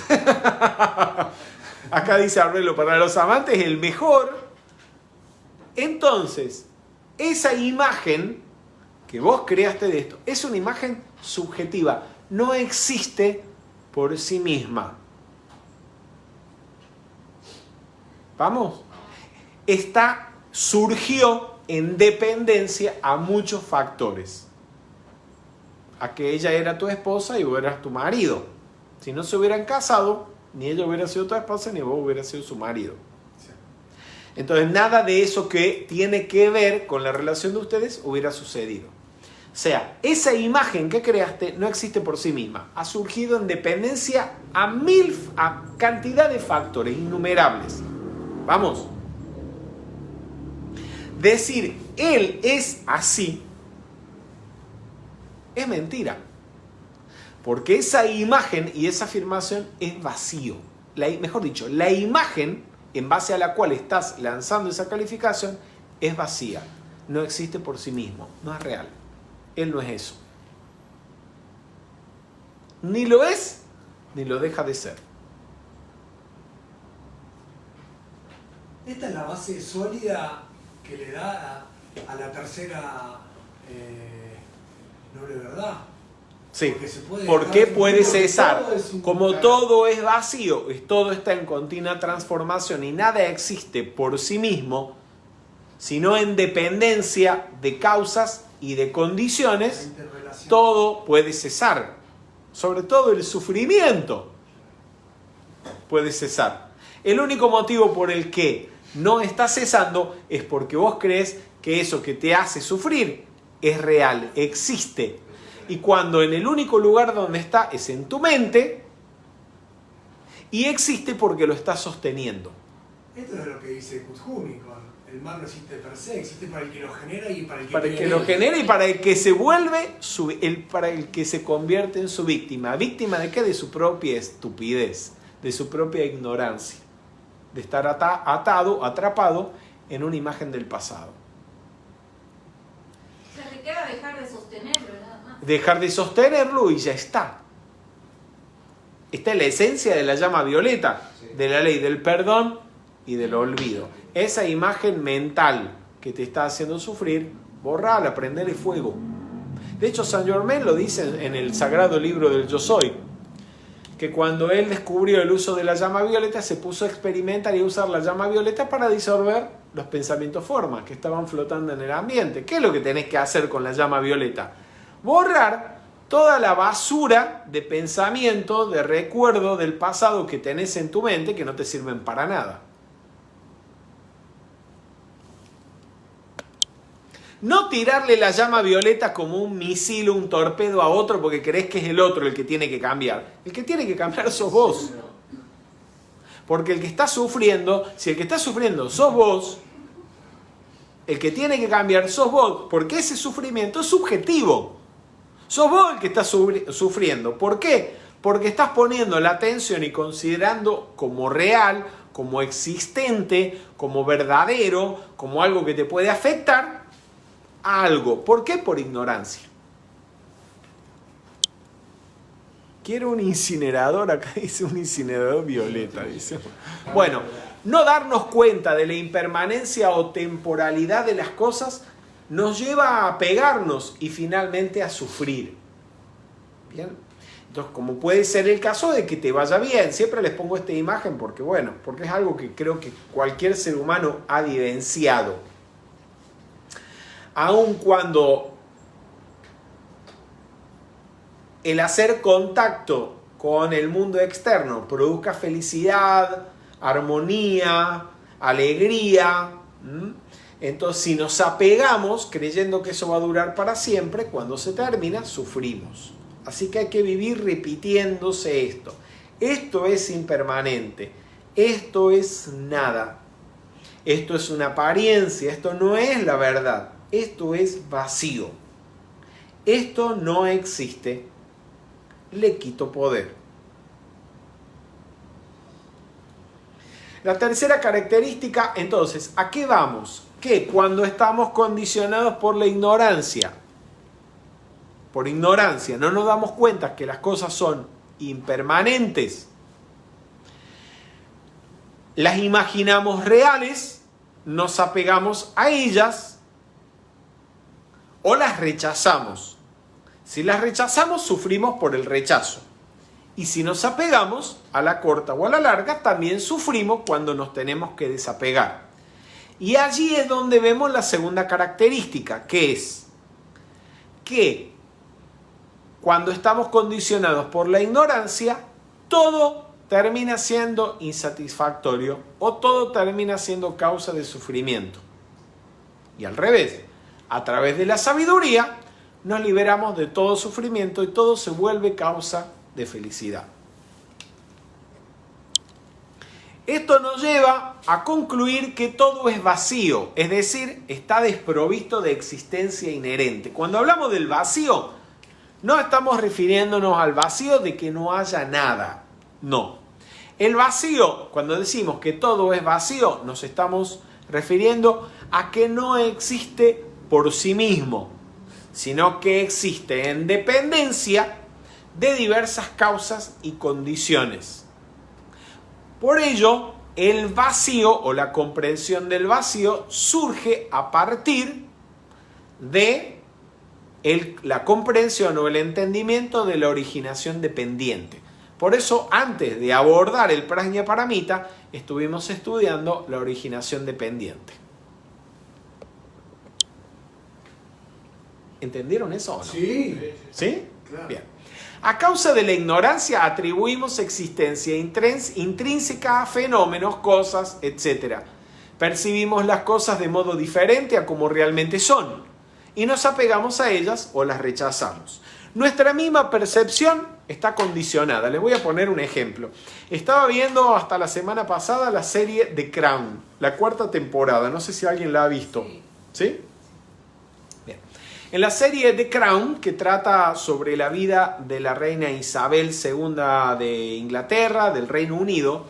Acá dice Arvelo, para los amantes el mejor. Entonces, esa imagen que vos creaste de esto es una imagen subjetiva, no existe por sí misma. ¿Vamos? Surgió en dependencia a muchos factores. A que ella era tu esposa y vos eras tu marido. Si no se hubieran casado, ni ella hubiera sido tu esposa ni vos hubieras sido su marido. Entonces nada de eso que tiene que ver con la relación de ustedes hubiera sucedido. sea, esa imagen que creaste no existe por sí misma. Ha surgido en dependencia a cantidad de factores innumerables. Vamos. Decir, él es así, es mentira. Porque esa imagen y esa afirmación es vacío. Mejor dicho, la imagen en base a la cual estás lanzando esa calificación es vacía. No existe por sí mismo, no es real. Él no es eso. Ni lo es, ni lo deja de ser. Esta es la base sólida que le da a la tercera noble verdad. Sí, Porque ¿por qué puede porque cesar? todo es un Como lugar. todo es vacío, todo está en continua transformación y nada existe por sí mismo, sino en dependencia de causas y de La condiciones, interrelación. todo puede cesar. Sobre todo el sufrimiento puede cesar. El único motivo por el que no está cesando es porque vos crees que eso que te hace sufrir es real, existe. Y cuando en el único lugar donde está es en tu mente, y existe porque lo estás sosteniendo. Esto es lo que dice Kuthumi, el mal no existe per se, existe para el que lo genera y para el que Para el que tiene lo él. genera y para el que se vuelve, para el que se convierte en su víctima. ¿Víctima de qué? De su propia estupidez, de su propia ignorancia, de estar atado, atrapado en una imagen del pasado. O sea, te queda dejar de sostenerlo, nada más. Dejar de sostenerlo y ya está. Esta es la esencia de la llama violeta, de la ley del perdón y del olvido. Esa imagen mental que te está haciendo sufrir, borrala, prendele fuego. De hecho, Saint Germain lo dice en el sagrado libro del Yo Soy, que cuando él descubrió el uso de la llama violeta, se puso a experimentar y a usar la llama violeta para disolver los pensamientos formas que estaban flotando en el ambiente. ¿Qué es lo que tenés que hacer con la llama violeta? Borrar toda la basura de pensamiento, de recuerdo del pasado que tenés en tu mente que no te sirven para nada. No tirarle la llama violeta como un misil o un torpedo a otro porque crees que es el otro el que tiene que cambiar. El que tiene que cambiar sos vos. Porque el que está sufriendo, si el que está sufriendo sos vos, el que tiene que cambiar sos vos, porque ese sufrimiento es subjetivo. Sos vos el que está sufriendo. ¿Por qué? Porque estás poniendo la atención y considerando como real, como existente, como verdadero, como algo que te puede afectar a algo. ¿Por qué? Por ignorancia. Quiero un incinerador, acá dice un incinerador violeta, dice. Bueno, no darnos cuenta de la impermanencia o temporalidad de las cosas nos lleva a pegarnos y finalmente a sufrir. Bien. Entonces, como puede ser el caso de que te vaya bien, siempre les pongo esta imagen porque, bueno, porque es algo que creo que cualquier ser humano ha vivenciado. Aun cuando el hacer contacto con el mundo externo produzca felicidad, armonía, alegría, entonces si nos apegamos creyendo que eso va a durar para siempre, cuando se termina sufrimos. Así que hay que vivir repitiéndose esto. Esto es impermanente, esto es nada, esto es una apariencia, esto no es la verdad, esto es vacío, esto no existe. Le quito poder. La tercera característica, entonces, ¿a qué vamos? Que cuando estamos condicionados por la ignorancia, no nos damos cuenta que las cosas son impermanentes, las imaginamos reales, nos apegamos a ellas o las rechazamos. Si las rechazamos, sufrimos por el rechazo. Y si nos apegamos, a la corta o a la larga, también sufrimos cuando nos tenemos que desapegar. Y allí es donde vemos la segunda característica, que es que cuando estamos condicionados por la ignorancia, todo termina siendo insatisfactorio o todo termina siendo causa de sufrimiento. Y al revés, a través de la sabiduría, nos liberamos de todo sufrimiento y todo se vuelve causa de felicidad. Esto nos lleva a concluir que todo es vacío, es decir, está desprovisto de existencia inherente. Cuando hablamos del vacío, no estamos refiriéndonos al vacío de que no haya nada, no. El vacío, cuando decimos que todo es vacío, nos estamos refiriendo a que no existe por sí mismo, sino que existe en dependencia de diversas causas y condiciones. Por ello, el vacío o la comprensión del vacío surge a partir de la comprensión o el entendimiento de la originación dependiente. Por eso, antes de abordar el Prajnaparamita, estuvimos estudiando la originación dependiente. ¿Entendieron eso o no? Sí. ¿Sí? Claro. Bien. A causa de la ignorancia atribuimos existencia intrínseca a fenómenos, cosas, etc. Percibimos las cosas de modo diferente a como realmente son y nos apegamos a ellas o las rechazamos. Nuestra misma percepción está condicionada. Les voy a poner un ejemplo. Estaba viendo hasta la semana pasada la serie The Crown, la 4ª temporada. No sé si alguien la ha visto. ¿Sí? Bien. En la serie The Crown, que trata sobre la vida de la reina Isabel II de Inglaterra, del Reino Unido,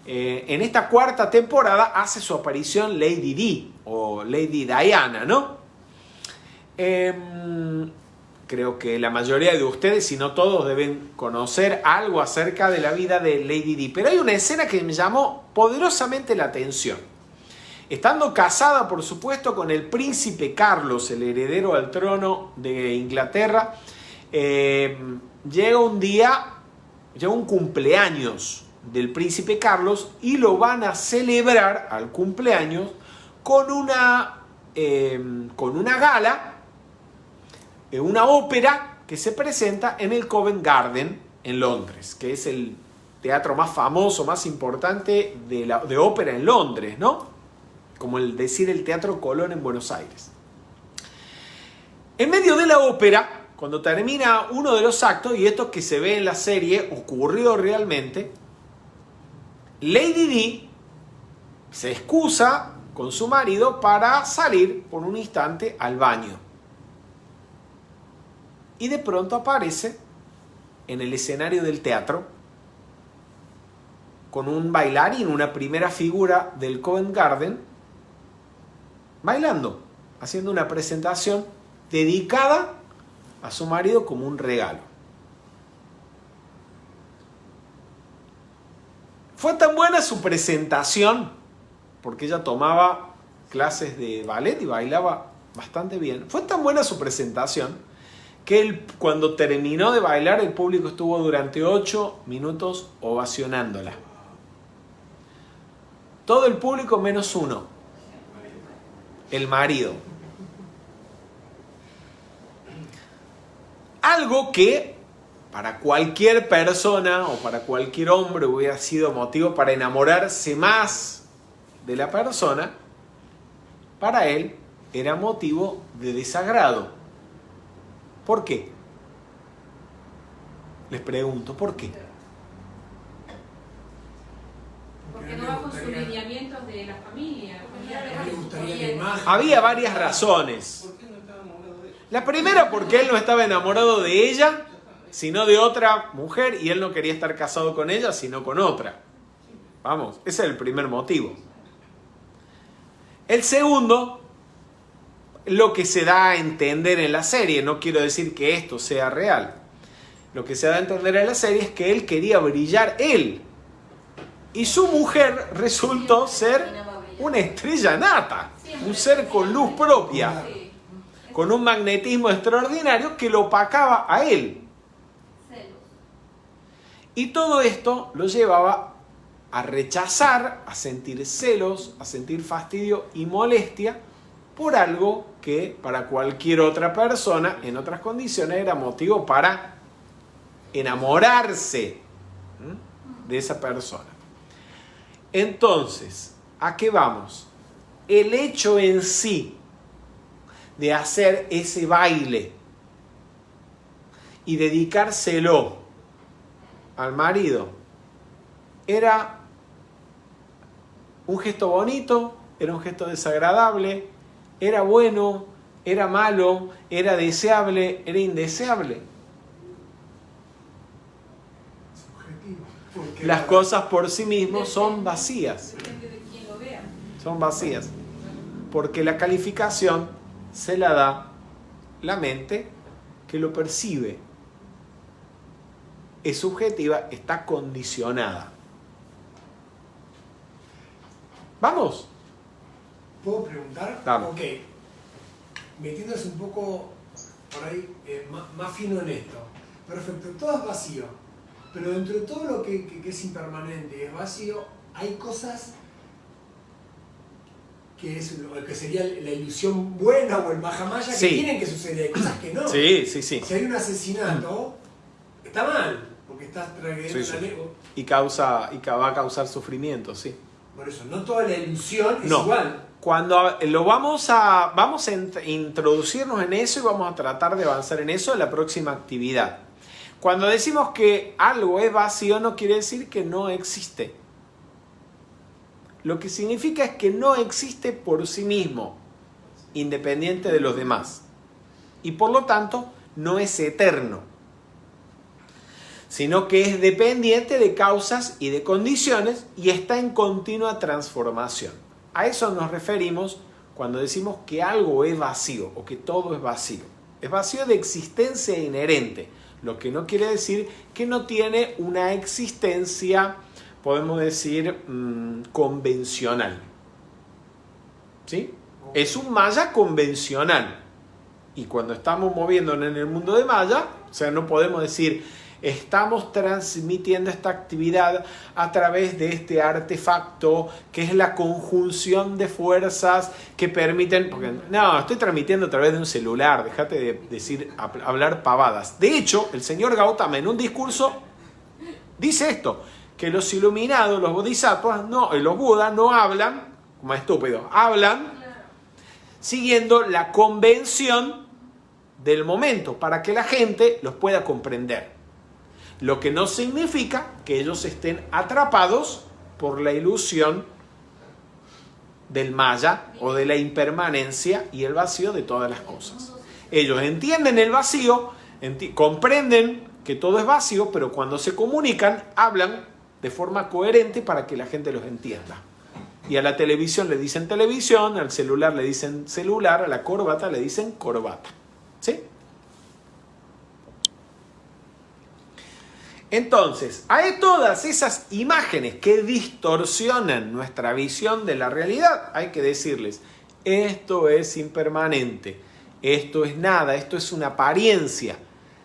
en esta 4ª temporada hace su aparición Lady Di, o Lady Diana, ¿no? Creo que la mayoría de ustedes, si no todos, deben conocer algo acerca de la vida de Lady Di. Pero hay una escena que me llamó poderosamente la atención. Estando casada, por supuesto, con el príncipe Carlos, el heredero al trono de Inglaterra, llega un cumpleaños del príncipe Carlos y lo van a celebrar al cumpleaños con una gala, una ópera que se presenta en el Covent Garden en Londres, que es el teatro más famoso, más importante de ópera en Londres, ¿no? Como el Teatro Colón en Buenos Aires. En medio de la ópera, cuando termina uno de los actos, y esto que se ve en la serie ocurrió realmente, Lady Di se excusa con su marido para salir por un instante al baño. Y de pronto aparece en el escenario del teatro con un bailarín, una primera figura del Covent Garden, bailando, haciendo una presentación dedicada a su marido como un regalo. Fue tan buena su presentación, porque ella tomaba clases de ballet y bailaba bastante bien. Fue tan buena su presentación que cuando terminó de bailar, el público estuvo durante 8 minutos ovacionándola. Todo el público menos uno, el marido. Algo que para cualquier persona o para cualquier hombre hubiera sido motivo para enamorarse más de la persona, para él era motivo de desagrado. ¿Por qué? Les pregunto, ¿por qué? Porque no va con sus lineamientos de la familia. Le gustaría la imagen. Había varias razones. ¿Por qué no estaba enamorado de ella? La primera, porque él no estaba enamorado de ella, sino de otra mujer, y él no quería estar casado con ella, sino con otra. Vamos, ese es el primer motivo. El segundo, lo que se da a entender en la serie, no quiero decir que esto sea real, lo que se da a entender en la serie es que él quería brillar él, y su mujer resultó ser una estrella nata, un ser con luz propia, con un magnetismo extraordinario que lo opacaba a él. Y todo esto lo llevaba a rechazar, a sentir celos, a sentir fastidio y molestia por algo que para cualquier otra persona en otras condiciones era motivo para enamorarse de esa persona. Entonces, ¿a qué vamos? El hecho en sí de hacer ese baile y dedicárselo al marido era un gesto bonito, era un gesto desagradable, era bueno, era malo, era deseable, era indeseable. Subjetivo. Porque Las cosas por sí mismas son vacías. Depende de quién lo vea. Son vacías. Porque la calificación se la da la mente que lo percibe. Es subjetiva, está condicionada. ¿Vamos? ¿Puedo preguntar? Dame. Ok. Metiéndose un poco por ahí más fino en esto. Perfecto, todo es vacío. Pero dentro de todo lo que es impermanente y es vacío, hay cosas que es lo que sería la ilusión buena o el Mahamaya Sí. que tienen que suceder. Hay cosas que no. Sí. Si hay un asesinato, está mal, porque estás trayendo Sí. una ley. Y va a causar sufrimiento, sí. Por eso, no toda la ilusión es No. igual. Cuando lo vamos a introducirnos en eso y vamos a tratar de avanzar en eso en la próxima actividad. Cuando decimos que algo es vacío no quiere decir que no existe. Lo que significa es que no existe por sí mismo, independiente de los demás. Y por lo tanto no es eterno, sino que es dependiente de causas y de condiciones y está en continua transformación. A eso nos referimos cuando decimos que algo es vacío o que todo es vacío. Es vacío de existencia inherente, lo que no quiere decir que no tiene una existencia, podemos decir, convencional. ¿Sí? Es un maya convencional. Y cuando estamos moviéndonos en el mundo de maya, o sea, no podemos decir estamos transmitiendo esta actividad a través de este artefacto que es la conjunción de fuerzas que permiten... Porque, no, estoy transmitiendo a través de un celular, déjate de hablar pavadas. De hecho, el señor Gautama en un discurso dice esto, que los iluminados, los bodhisattvas, los budas no hablan, como estúpidos, hablan siguiendo la convención del momento para que la gente los pueda comprender. Lo que no significa que ellos estén atrapados por la ilusión del maya o de la impermanencia y el vacío de todas las cosas. Ellos entienden el vacío, comprenden que todo es vacío, pero cuando se comunican, hablan de forma coherente para que la gente los entienda. Y a la televisión le dicen televisión, al celular le dicen celular, a la corbata le dicen corbata. ¿Sí? Entonces, hay todas esas imágenes que distorsionan nuestra visión de la realidad. Hay que decirles, esto es impermanente, esto es nada, esto es una apariencia,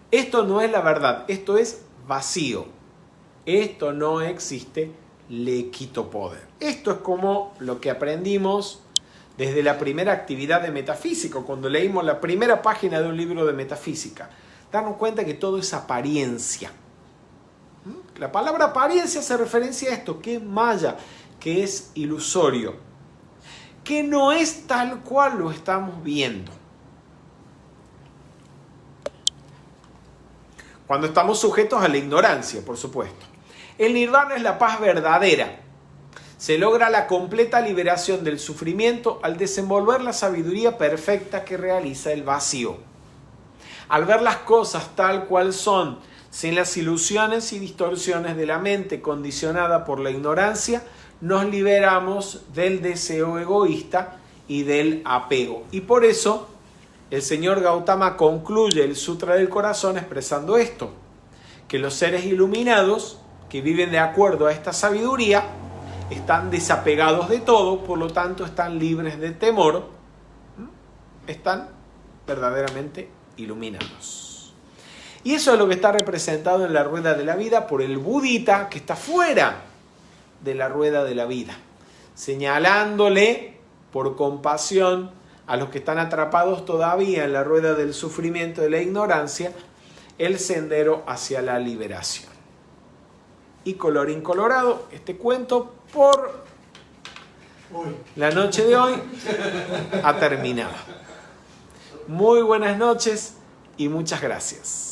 esto no es la verdad, esto es vacío, esto no existe, le quito poder. Esto es como lo que aprendimos desde la primera actividad de metafísica, cuando leímos la primera página de un libro de metafísica. Darnos cuenta que todo es apariencia. La palabra apariencia hace referencia a esto, que es maya, que es ilusorio, que no es tal cual lo estamos viendo. Cuando estamos sujetos a la ignorancia, por supuesto. El nirvana es la paz verdadera. Se logra la completa liberación del sufrimiento al desenvolver la sabiduría perfecta que realiza el vacío. Al ver las cosas tal cual son, sin las ilusiones y distorsiones de la mente condicionada por la ignorancia, nos liberamos del deseo egoísta y del apego. Y por eso el señor Gautama concluye el Sutra del Corazón expresando esto, que los seres iluminados que viven de acuerdo a esta sabiduría están desapegados de todo, por lo tanto están libres de temor, están verdaderamente iluminados. Y eso es lo que está representado en la rueda de la vida por el budita que está fuera de la rueda de la vida, señalándole por compasión a los que están atrapados todavía en la rueda del sufrimiento de la ignorancia el sendero hacia la liberación. Y colorín colorado, este cuento por la noche de hoy ha terminado. Muy buenas noches y muchas gracias.